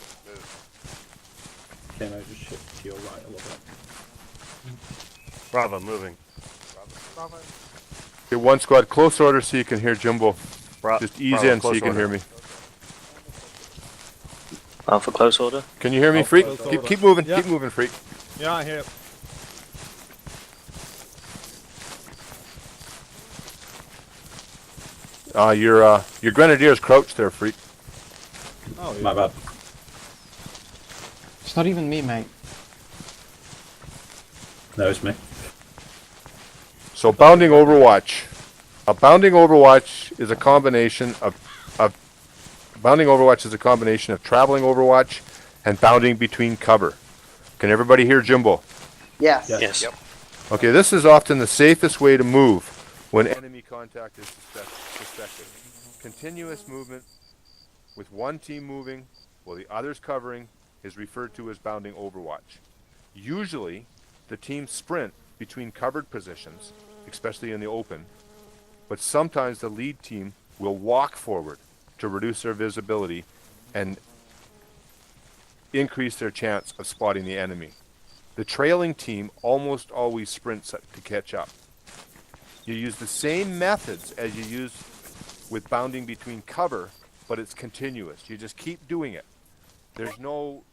Camo, just shift to your right a little bit. Bravo, moving. Bravo. Okay, one squad, close order so you can hear Jumbo. Just ease Bravo, in so close you can order. hear me. Alpha close order. Can you hear me, Alpha freak? close Keep, order. keep moving, Yeah. keep moving, freak. Yeah, I hear. Your grenadier's crouched there, freak. Oh, yeah. My bad. It's not even me, mate. No, it's me. So bounding overwatch. A bounding overwatch is a combination of bounding overwatch is a combination of traveling overwatch and bounding between cover. Can everybody hear Jimbo? Yes. Yes. Okay, this is often the safest way to move when enemy contact is suspected. Continuous movement with one team moving while the other's covering is referred to as bounding overwatch. Usually, the teams sprint between covered positions, especially in the open, but sometimes the lead team will walk forward to reduce their visibility and increase their chance of spotting the enemy. The trailing team almost always sprints to catch up. You use the same methods as you use with bounding between cover, but it's continuous. You just keep doing it. There's no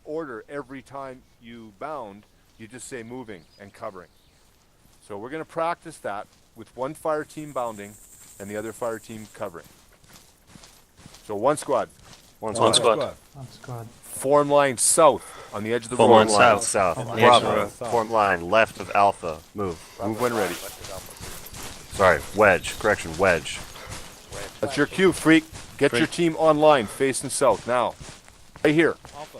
order every time you bound. You just say moving and covering. So we're going to practice that with one fire team bounding and the other fire team covering. So one squad. One One squad. squad. One squad. Form line south on the edge of the Form road. line south. South. On the edge of the Bravo. road. Form line left of Alpha. Move. Move when ready. Sorry, wedge. Correction, wedge. That's your cue, freak. Get your team online, facing south now. Right here. Alpha.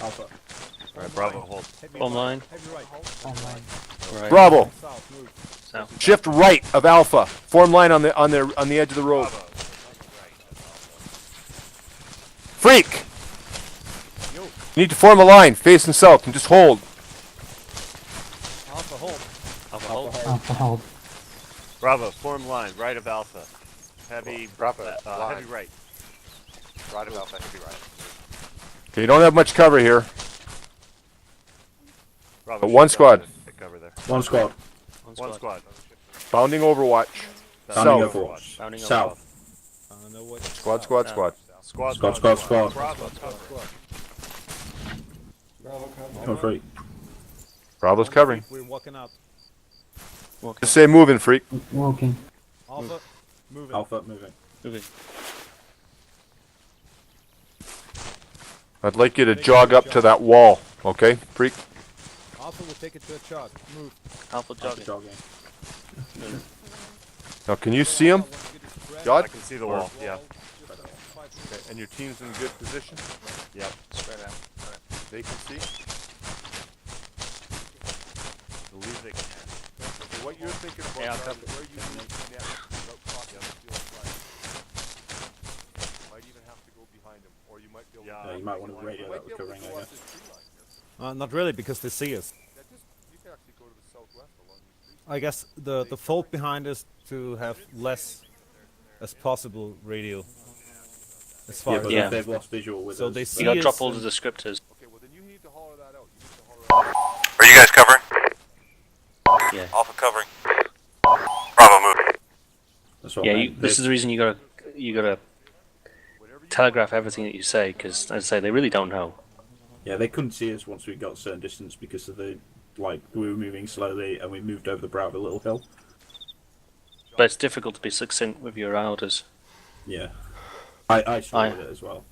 Alpha. All right, Bravo, hold. Form line. Heavy right. Online. Right. Bravo. South. Move. South. Shift right of Alpha. Form line on the edge of the road. Freak. You need to form a line facing south and just hold. Alpha hold. Alpha hold. Alpha hold. Bravo, form line right of Alpha. Heavy, Bravo, heavy right. Right of Alpha, heavy right. Okay, you don't have much cover here. Bravo, But one shift squad. down to cover there. One squad. One squad. Bounding overwatch. Bounding South. overwatch. Bounding South. I don't know what. Squad, squad, squad. Squad, Squad. Bravo, cover. Come free. Bravo's covering. We're walking out. Just say moving, freak. Walking. Alpha. Moving. Alpha moving. Moving. I'd like you to jog up to that wall, okay, freak? Alpha will take it to a jog. Move. Alpha Alpha jogging. jogging. Now, can you see him? I Jod? can see the wall, yeah. Okay, and your team's in good position? Yep. Spread out. They can see? Believe they can. Okay, what you're thinking about Yeah, I'll Brad, cover. is where you move next without crossing the field flag. Might even have to go behind him, or you might be able Yeah, to... Yeah, you might want to radio might that be with able to covering, go I up guess. this tree line here. Not really, because they see us. Yeah, you can actually go to the southwest along these trees. I guess the fault behind is to have less as possible radio. As far Yeah, as but Yeah. if they've lost visual with So us, they You see gotta us drop all the and- descriptors. Okay, well then you need to holler that out. You need to holler out. Are you guys covering? Yeah. Alpha covering. Bravo moving. That's what Yeah, I meant. this is the reason you gotta telegraph everything that you say, because as I say, they really don't know. Yeah, they couldn't see us once we got a certain distance because of the we were moving slowly and we moved over the brow of a little hill. But it's difficult to be succinct with your orders. Yeah, I struggle with it as well.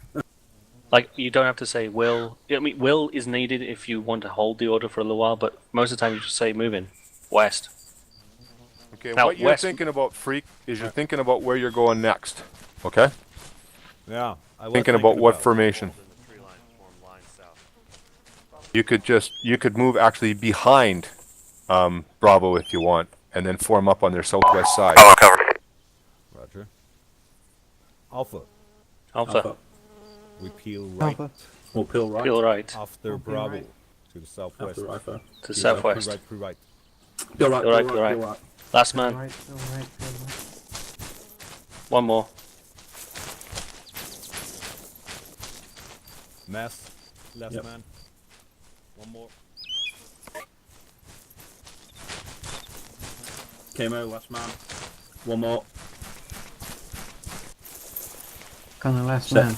Like, you don't have to say will. I mean, will is needed if you want to hold the order for a little while, but most of the time you just say moving west. Okay, Now, what you're west- thinking about, Freak, is you're thinking about where you're going next. Okay? Yeah, I was Thinking about what formation. You could move actually behind Bravo if you want, and then form up on their southwest side. Bravo cover. Roger. Alpha. Alpha. We peel right. Alpha. We'll peel right. Peel right. After Peel Bravo. right. To the southwest. After Alpha. To southwest. Pre right, pre right. Peel right. Peel right, Peel peel right. right. Peel right. Last Peel man. right, peel right, peel right. One more. Mass. Left Yep. man. One more. Camo, last man. One more. Cunnah, last Set. man.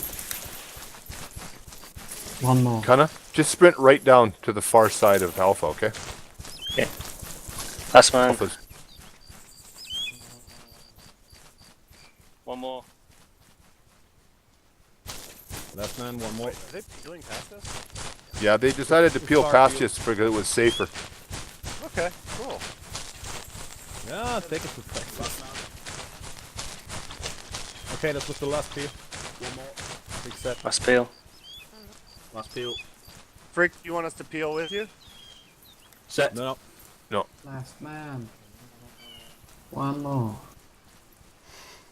One more. Cunnah, just sprint right down to the far side of Alpha, okay? Okay. Last man. Alpha's One more. Left man, one more. Are they peeling past us? yeah, they decided to peel past you because it was safer. Okay, cool. Yeah, take it to Texas. Okay, let's look the last peel. One more. Big set. Last peel. Last peel. Freak, you want us to peel with you? Set. No, Last man. One more.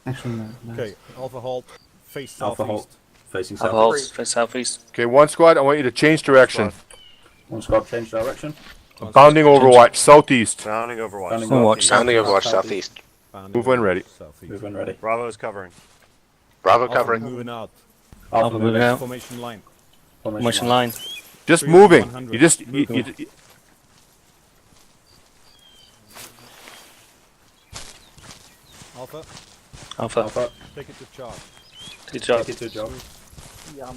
Actually, no. no. last. Okay, Alpha halt. Face Alpha halt. southeast. Facing Alpha southeast. halt. Face southeast. Okay, one squad, I want you to change direction. One squad change direction. Bounding Overwatch, southeast. Sounding Overwatch. Bounding Overwatch, southeast. sounding Overwatch, southeast. Bounding Move when ready. Southeast. Move when ready. Bravo's covering. Bravo Alpha covering. moving out. Alpha moving out. Formation line. Formation line. Just 3 moving. 100. You just Alpha, Alpha. Alpha. take it to charge. Good job. Take it to a job.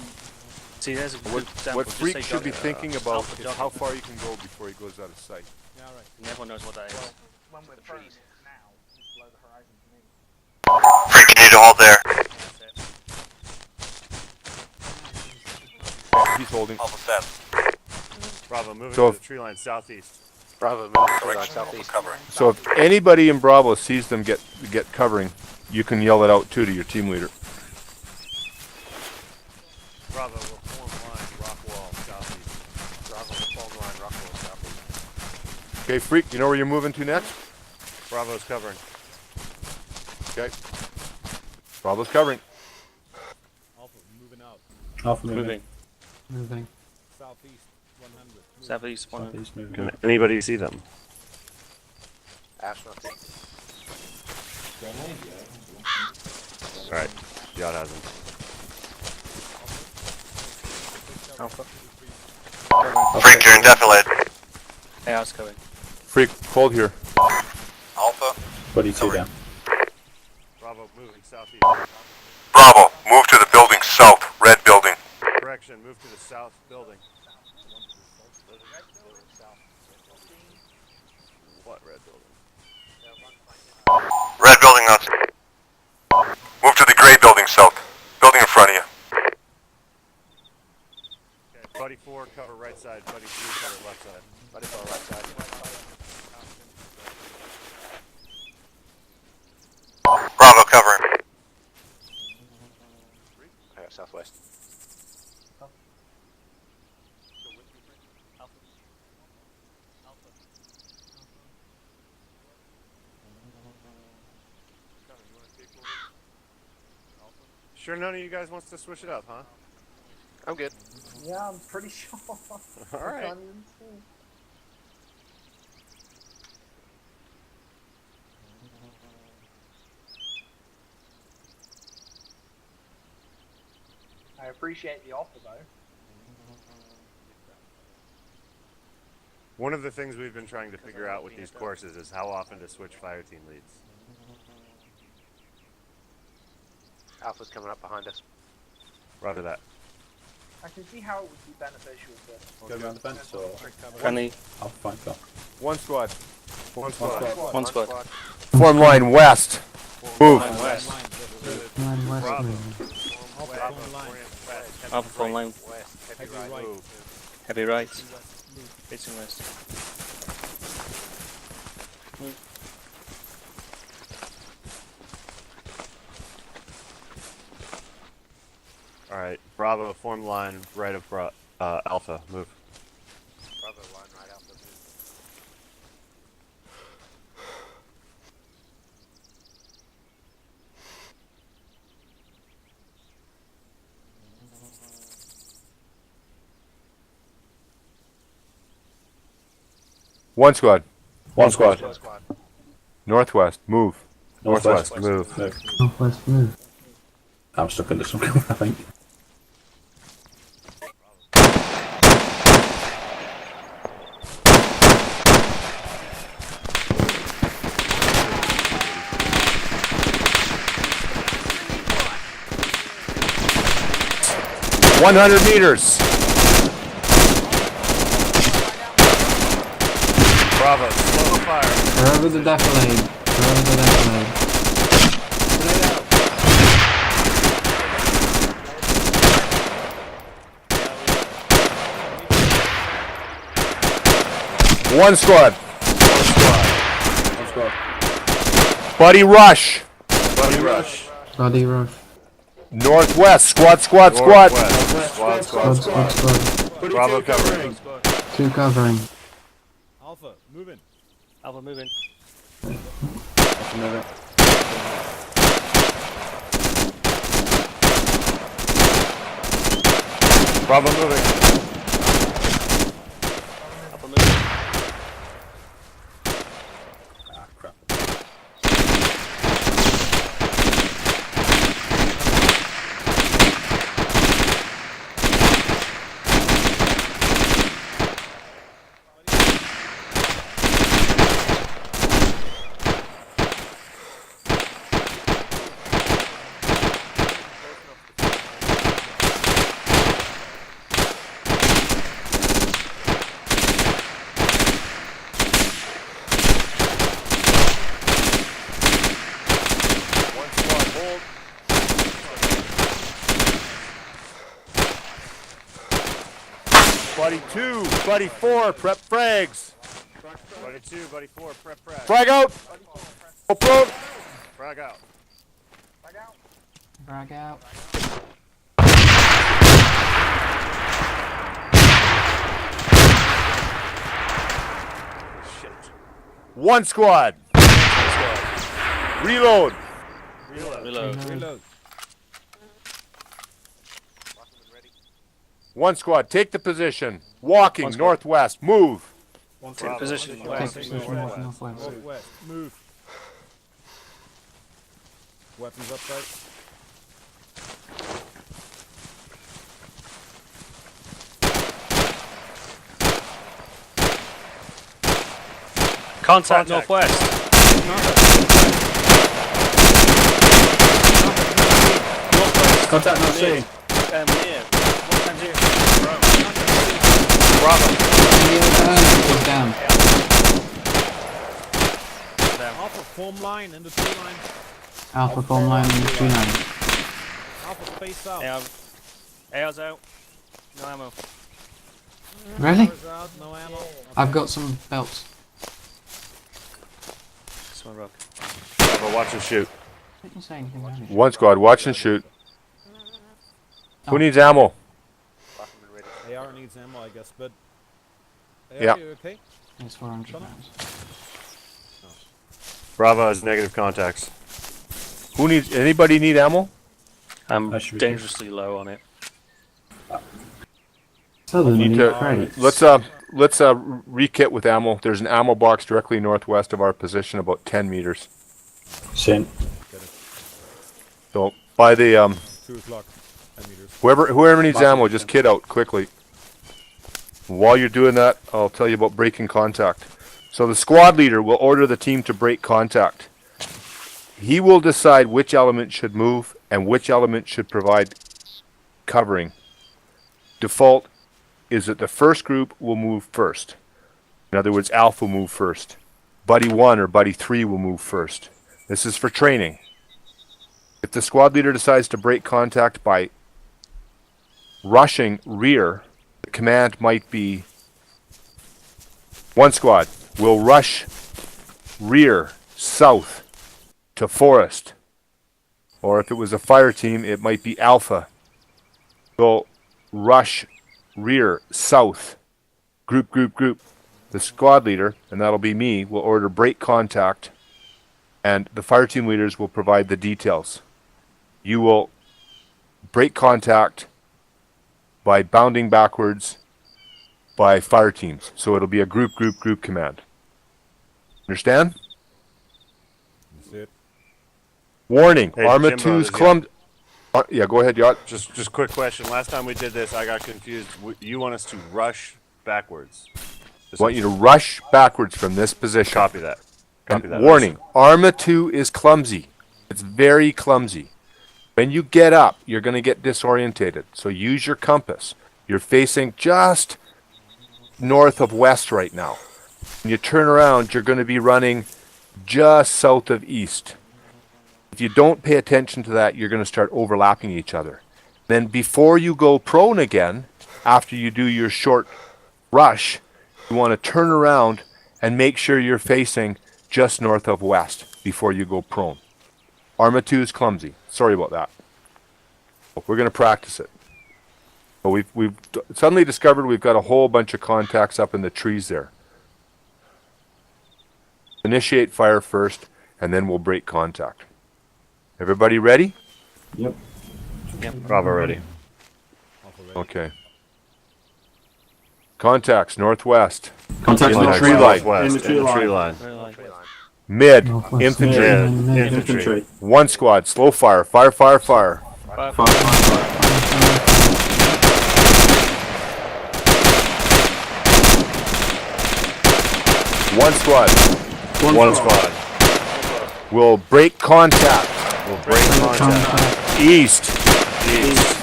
See, there's a good example. what Just Freak say should be jog- thinking about Alpha is jogging. how far you can go before he goes out of sight. Yeah, right. And everyone knows what that is. When we're The trees. now, it's below the horizon to me. Freak, you need to hold there. He's holding. Alpha set. Bravo, moving So to the tree line southeast. Bravo, moving through on southeast. Covering. So if anybody in Bravo sees them get covering, you can yell it out too to your team leader. Bravo, we'll form line, rock wall, southeast. Bravo, phone line, Rockwell, southeast. Okay, Freak, you know where you're moving to next? Bravo's covering. Okay. Bravo's covering. Alpha moving out. Alpha moving. Moving. Moving. Southeast 100. Moving. Southeast 100. Southeast moving. Can anybody see them? Ash, nothing. Alright, Yacht has them. Alpha. Freak, you're indefinite. Hey, I was going. Freak, hold here. Alpha. 22 down. Bravo, moving southeast. Bravo, move to the building south. Red building. Correction, move to the south building. What red building? Red building on. Move to the gray building south. Building in front of you. Okay, Buddy 4, cover right side. Buddy 3, cover left side. Buddy 4, right side. Bravo covering. Okay, southwest. Sure none of you guys wants to switch it up, huh? I'm good. Yeah, I'm pretty sure. Alright. I appreciate the offer though. One of the things we've been trying to figure out with these courses is how often to switch fire team leads. Alpha's coming up behind us. Roger that. I can see how it would be beneficial, but Go around the fence or Friendly. I'll find that. One squad. One squad. One squad. Form line west. Move. Line west. Line west Bravo. moving. Alpha phone line. West, heavy Heavy right. right. Move. Heavy right. Facing west. All right. Bravo, form line right of Alpha. Move. Bravo, line right Alpha. Move. One squad. One squad. One squad. Northwest. Move. Northwest. Move. Northwest move. I'm stuck in this one, I think. One 100 meters. Bravo. Slow fire. Wherever the defilade. Wherever the defilade. One squad. One squad. Buddy rush. Buddy rush. Body rush. Northwest. Squad. Northwest. Squad. Squad. Bravo covering. Two covering. Alpha, moving. Alpha moving. Bravo moving. Alpha moving. Ah, crap. One squad. Hold. Buddy 2. Buddy 4. Prep frags. Buddy 2, buddy 4, prep frag. Frag out. Approach. Frag out. Frag out. Shit. One squad. Reload. Reload. Reload. One squad. Take the position. Walking One squad. northwest. Move. Take position. Take West. position northwest. Northwest, move. Weapons upside. Contact northwest. Northwest. Contact not seen. Near. 110. Bravo. He's down. Alpha, form line in the tree line. Alpha form line in the tree line. Alpha, space out. AR's out. No ammo. Really? Powers out, no ammo. I've got some belts. This one rock. Bravo, watch and shoot. Didn't say anything about it. One squad. Watch and shoot. Who Oh. needs ammo? AR needs ammo, I guess, but... AR, Yeah. you okay? It's 400 pounds. Bravo has negative contacts. Who needs? Anybody need ammo? I'm That should be dangerously low on it. Suddenly, Need to- credits. Let's re-kit with ammo. There's an ammo box directly northwest of our position, about 10 meters. Seen. So by the 2 o'clock. 10 meters. whoever needs ammo, just kit out quickly. While you're doing that, I'll tell you about breaking contact. So the squad leader will order the team to break contact. He will decide which element should move and which element should provide covering. Default is that the first group will move first. In other words, Alpha will move first. Buddy 1 or Buddy 3 will move first. This is for training. If the squad leader decides to break contact by rushing rear, the command might be, one squad will rush rear south to forest. Or if it was a fire team, it might be Alpha will rush rear south, group. The squad leader, and that'll be me, will order break contact, and the fire team leaders will provide the details. You will break contact by bounding backwards by fire teams. So it'll be a group command. Understand? That's it. Warning, Hey, Arma Jimbo, 2's does clumsy. Yeah, go ahead, Yacht. Just quick question. Last time we did this, I got confused. You want us to rush backwards? I want you to rush backwards from this position. Copy that. Copy that. Warning, Arma 2 is clumsy. It's very clumsy. When you get up, you're going to get disorientated. So use your compass. You're facing just north of west right now. When you turn around, you're going to be running just south of east. If you don't pay attention to that, you're going to start overlapping each other. Then before you go prone again, after you do your short rush, you want to turn around and make sure you're facing just north of west before you go prone. Arma 2 is clumsy. Sorry about that. We're going to practice it. But we've suddenly discovered we've got a whole bunch of contacts up in the trees there. Initiate fire first, and then we'll break contact. Everybody ready? Yep. Bravo ready. Okay. Contacts northwest. Contacts In the northwest. tree line. In the tree line. Mid. Northwest. Infantry. Infantry. One squad. Slow fire. Fire. Fire. One squad. One squad. We'll break contact. We'll break contact. East. East.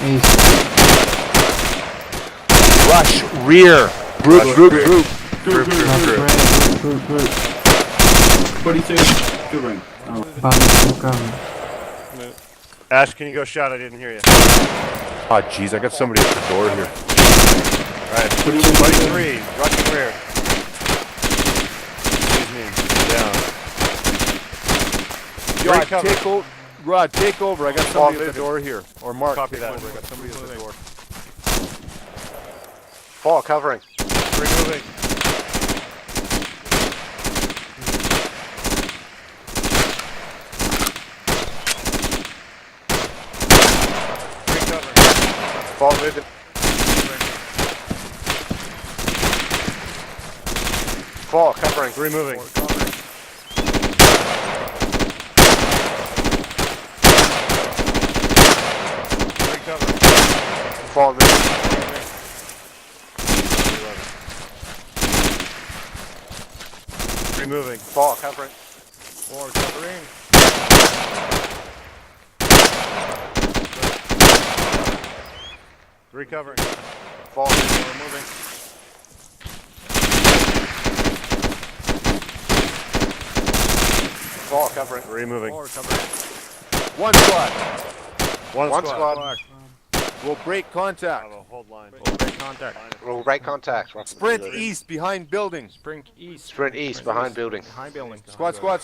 Rush. Rear. Group. Group. Buddy 2. Good ring. Ash, can you go shot? I didn't hear you. Ah, jeez, I got somebody at the door here. Alright, Buddy 3, rushing rear. Excuse me, down. Rod, take over. Rod, take over. I got somebody at the door here. Or Mark. Copy take that. over. I got somebody at the door. Fall covering. Removing. Fall moving. Fall covering. Removing. Fall moving. Removing. Fall covering. Four covering. Three covering. Fall Removing. Fall covering. Removing. One squad. One squad. We'll break contact. Bravo, hold line. Break contact. We'll break contact. Sprint east behind building. Sprint east. Sprint east behind building. Behind building. Squad. Squad.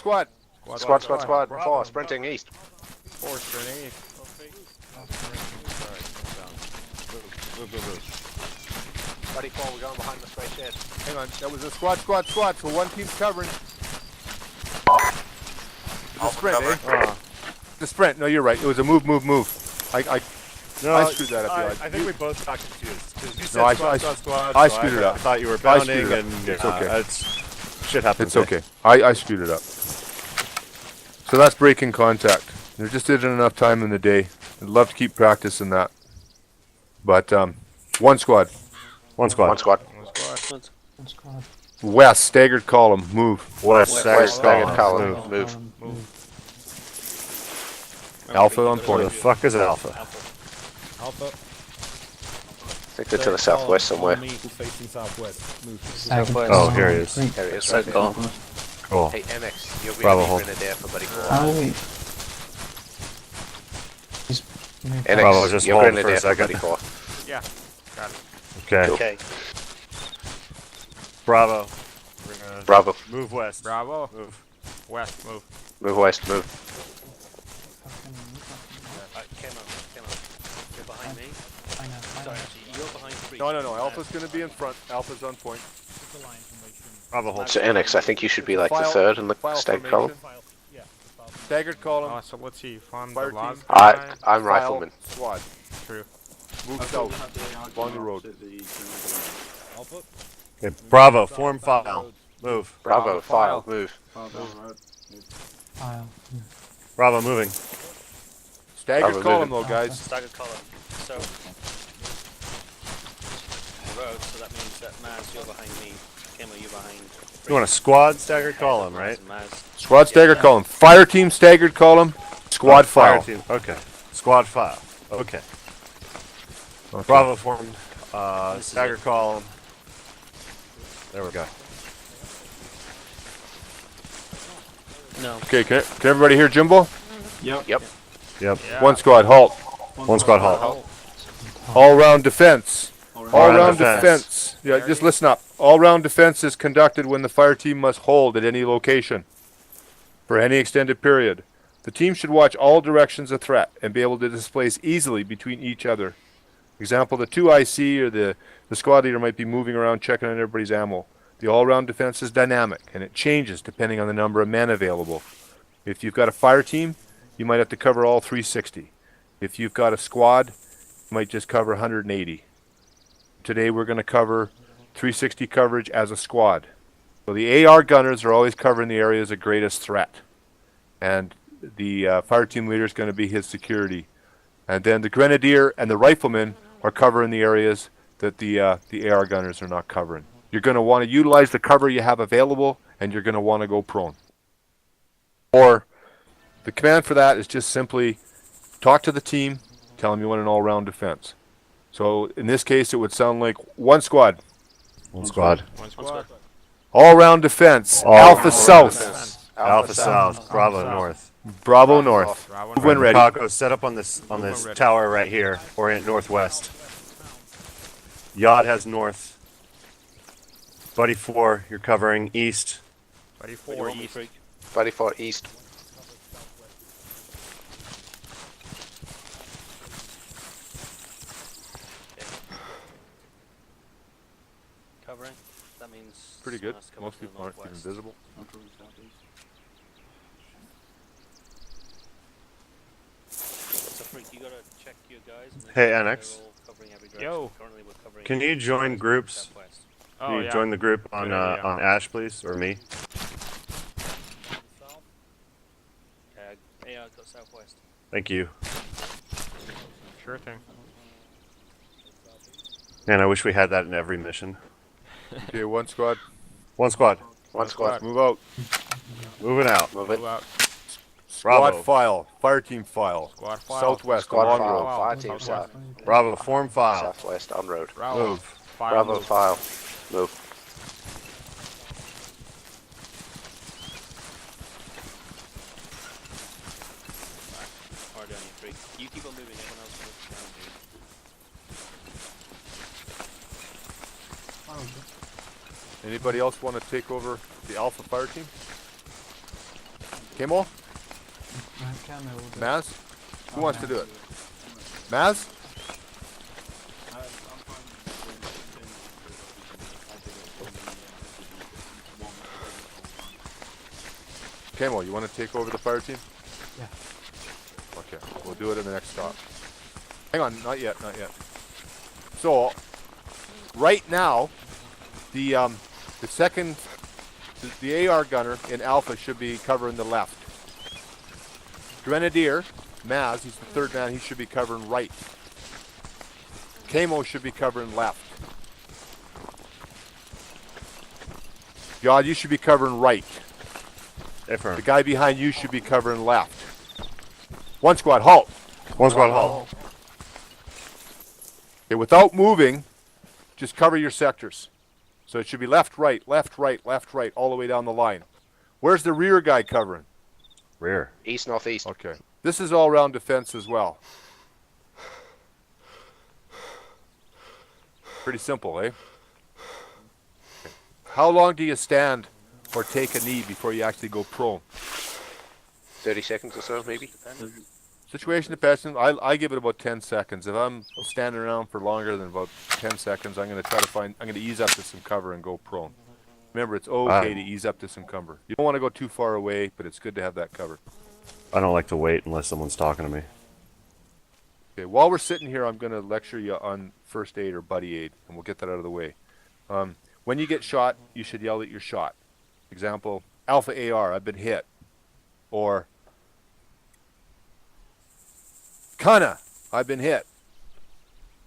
Fall. Sprinting east. Four sprint east. Buddy, fall. We're going behind the space shed. Hang on. That was a squad. So one team's covering. It's a sprint, eh? The sprint. No, you're right. It was a move. I screwed that up. I think we both got confused. 'Cause you said No, squad, I so screwed it up. I thought you were I bounding, screwed it up. and It's okay. Shit happens. It's okay. I screwed it up. So that's breaking contact. There just isn't enough time in the day. I'd love to keep practicing that. But one squad. One squad. One squad. One squad. West, staggered column, move. West, West, staggered column. Move. Alpha on Where the point. fuck is Alpha? Alpha. I think they're to the southwest somewhere. Me facing southwest. Move. Southwest. Oh, here he is. There he is. So Right cool. there. Cool. Hey, Enex, you're Bravo, really hold. deep in there for buddy call. Bravo, Enex, just you're hold grenadier for a for second. buddy call. Yeah, got it. Okay. Okay. Bravo. We're gonna Bravo. move west. Bravo. Move. West, move. Move west, move. Camo. You're behind me. Sorry, actually, you're behind 3. No. Alpha's going to be in front. Alpha's on point. Bravo, hold. So Enex, I think you should be like the File- third in the file staggered formation. column. Staggered column. So let's see, from Fire the last team. guy. I'm file, rifleman. Squad. True. Move I thought we south. had the along the road. opposite the Alpha. Okay, Bravo, form file. Move. Bravo, file, file. move. Bravo, moving. Staggered Bravo column moving. though, guys. Staggered column. So, the road, so that means that Maz, you're behind me. Camo, you're behind. You want a squad staggered column, right? Maz. Squad staggered column. Fire team staggered column. Squad Fire file. team. Okay. Squad file. Okay. Okay. Bravo formed. This is Staggered column. There we go. No. Okay, can everybody hear Jimbo? Yep. Yep. Yeah. One squad, halt. One squad halt. All round defense. All round defense. defense. Yeah, just listen up. All round defense is conducted when the fire team must hold at any location for any extended period. The team should watch all directions of threat and be able to displace easily between each other. Example, the 2 IC or the squad leader might be moving around checking on everybody's ammo. The all-round defense is dynamic, and it changes depending on the number of men available. If you've got a fire team, you might have to cover all 360. If you've got a squad, you might just cover 180. Today we're going to cover 360 coverage as a squad. So the AR gunners are always covering the areas of greatest threat. And the fire team leader is going to be his security. And then the grenadier and the rifleman are covering the areas that the AR gunners are not covering. You're going to want to utilize the cover you have available, and you're going to want to go prone. Or the command for that is just simply talk to the team, tell them you want an all-round defense. So in this case, it would sound like one squad, One squad. One squad. all-round defense, All Alpha round South, Alpha South. Bravo North. Bravo North. Bravo. Move when ready. Macaco, set up on this ready. tower right here. Orient northwest. Yacht has north. Buddy 4, you're covering east. Buddy 4 east. Buddy 4 east. Covering. That means. Pretty good. Maz coming Most to the people aren't even northwest. visible. So, Freak, you gotta check your guys. And make Hey, sure Enex. they're all covering every direction. Yo. Currently, we're covering Can you join northwest, groups? southwest. Oh, Can you yeah. join the group on Good idea. on Ash, please, or me? Okay, AR got southwest. Thank you. Sure thing. Man, I wish we had that in every mission. Okay, one squad. One squad. One squad. Move out. Moving out. Move it. Move out. Squad Bravo. file. Fire team file. Squad file. Southwest, Squad along file. road. Fire team south. Bravo, form file. Southwest on road. Bravo. Move. File Bravo move. file. Move. Hard on you, Freak. You keep on moving, everyone else moves around you. Anybody else want to take over the Alpha fire team? Camo? Maz? Who wants to do it? Maz? Camo, you want to take over the fire team? Yeah. Okay, we'll do it in the next stop. Hang on, not yet, not yet. So, right now, the second, the AR gunner in Alpha should be covering the left. Grenadier, Maz, he's the third man, he should be covering right. Camo should be covering left. God, you should be covering right. The Affirm. guy behind you should be covering left. One squad, halt. One squad, halt. Okay, without moving, just cover your sectors. So it should be left, right, left, right, left, right, all the way down the line. Where's the rear guy covering? Rear. East, northeast. Okay. This is all-round defense as well. Pretty simple, eh? Okay. How long do you stand or take a knee before you actually go prone? 30 seconds or so, maybe. Situation depends. I give it about 10 seconds. If I'm standing around for longer than about 10 seconds, I'm going to ease up to some cover and go prone. Remember, it's okay to ease up to some cover. You don't want to go too far away, but it's good to have that cover. I don't like to wait unless someone's talking to me. Okay, while we're sitting here, I'm going to lecture you on first aid or buddy aid, and we'll get that out of the way. When you get shot, you should yell that you're shot. Example, Alpha AR, I've been hit. Or, Cunnah, I've been hit.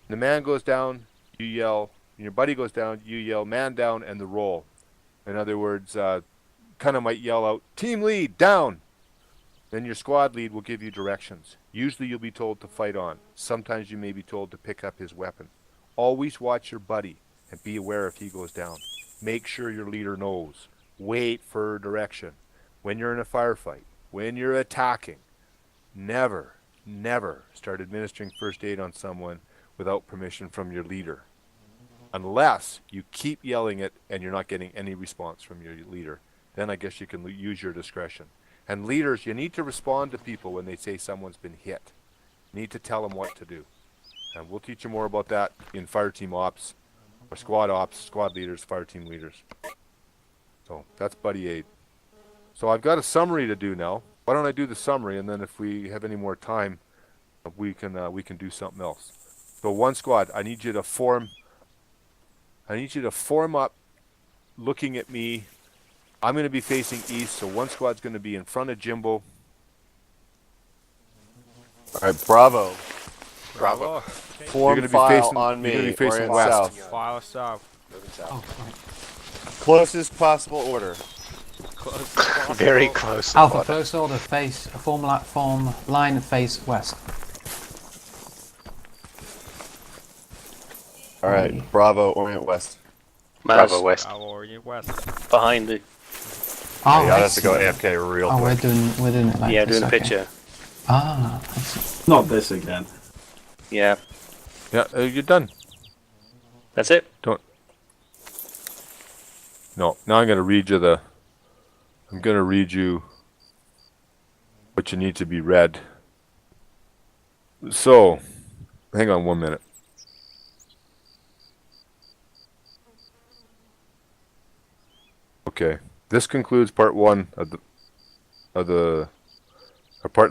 The man goes down, you yell. When your buddy goes down, you yell, man down, and the roll. In other words, Cunnah might yell out, team lead, down. Then your squad lead will give you directions. Usually you'll be told to fight on. Sometimes you may be told to pick up his weapon. Always watch your buddy and be aware if he goes down. Make sure your leader knows. Wait for direction. When you're in a firefight, when you're attacking, never start administering first aid on someone without permission from your leader. Unless you keep yelling it and you're not getting any response from your leader. Then I guess you can use your discretion. And leaders, you need to respond to people when they say someone's been hit. You need to tell them what to do. And we'll teach you more about that in fire team ops, or squad ops, squad leaders, fire team leaders. So that's buddy aid. So I've got a summary to do now. Why don't I do the summary, and then if we have any more time, we can do something else. So one squad, I need you to form up, looking at me. I'm going to be facing east, so one squad's going to be in front of Jimbo. All right, Bravo. Bravo. Form You're gonna be file facing- on me. you're gonna be facing orient west. south. File south. Moving south. Closest possible order. Very close. Alpha, first order, form line and face west. All right, Bravo, orient west. Bravo west. Bravo orient west. Behind the. Oh, Yeah, I have to go see. AFK real Oh, quick. we're doing it like Yeah, this. doing a okay. picture. Ah, I see. Not this again. Yeah, Yeah, you're done. that's it. No, now I'm going to read you what you need to be read. So, hang on 1 minute. Okay, this concludes part 1 part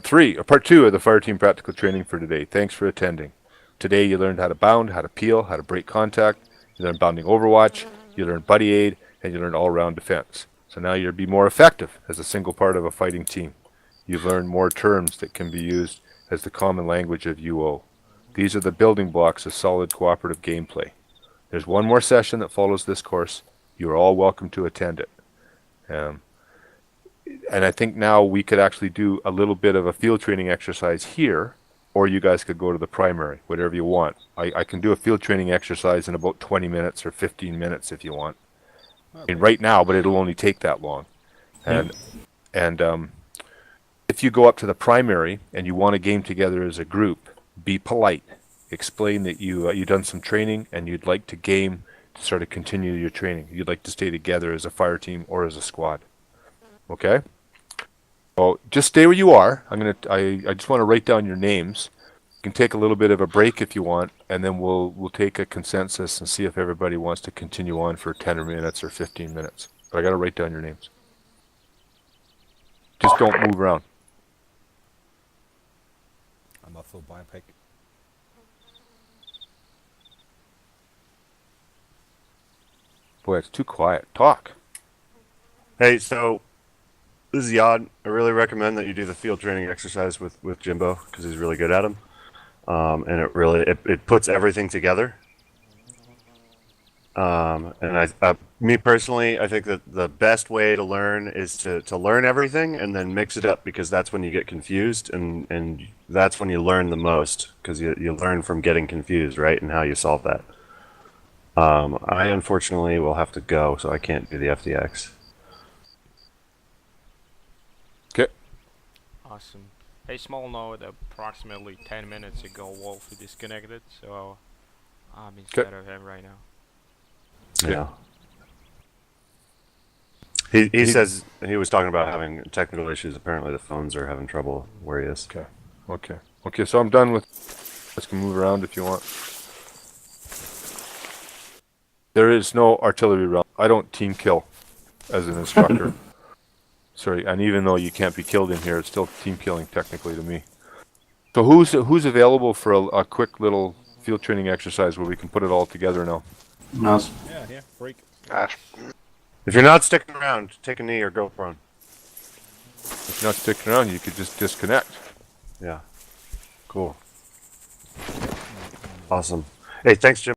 2 of the fire team practical training for today. Thanks for attending. Today you learned how to bound, how to peel, how to break contact. You learned bounding overwatch. You learned buddy aid. And you learn all-round defense. So now you'll be more effective as a single part of a fighting team. You've learned more terms that can be used as the common language of UO. These are the building blocks of solid cooperative gameplay. There's one more session that follows this course. You are all welcome to attend it. And I think now we could actually do a little bit of a field training exercise here, or you guys could go to the primary, whatever you want. I can do a field training exercise in about 20 minutes or 15 minutes if you want. I mean, right now, but it'll only take that long. And if you go up to the primary and you want to game together as a group, be polite. Explain that you've done some training and you'd like to game to sort of continue your training. You'd like to stay together as a fire team or as a squad. Okay? Well, just stay where you are. I just want to write down your names. You can take a little bit of a break if you want, and then we'll take a consensus and see if everybody wants to continue on for 10 minutes or 15 minutes. But I got to write down your names. Just don't move around. I'm not full biopic. Boy, it's too quiet. Talk. Hey, so this is Yod. I really recommend that you do the field training exercise with Jimbo because he's really good at them. And it puts everything together. And me personally, I think that the best way to learn is to learn everything and then mix it up, because that's when you get confused, and that's when you learn the most, because you learn from getting confused, right, and how you solve that. I unfortunately will have to go, so I can't do the FDX. Okay. Awesome. Hey, small note, approximately 10 minutes ago, Wolfie disconnected, so I'm instead of him right now. Yeah. He says he was talking about having technical issues. Apparently the phones are having trouble where he is. Okay, so I'm done with... Let's can move around if you want. There is no artillery round. I don't team kill as an instructor. Sorry, and even though you can't be killed in here, it's still team killing technically to me. So who's available for a quick little field training exercise where we can put it all together now? Nice. Yeah, here, break. Ash. If you're not sticking around, take a knee or go prone. If you're not sticking around, you could just disconnect. Yeah. Cool. Awesome. Hey, thanks, Jim.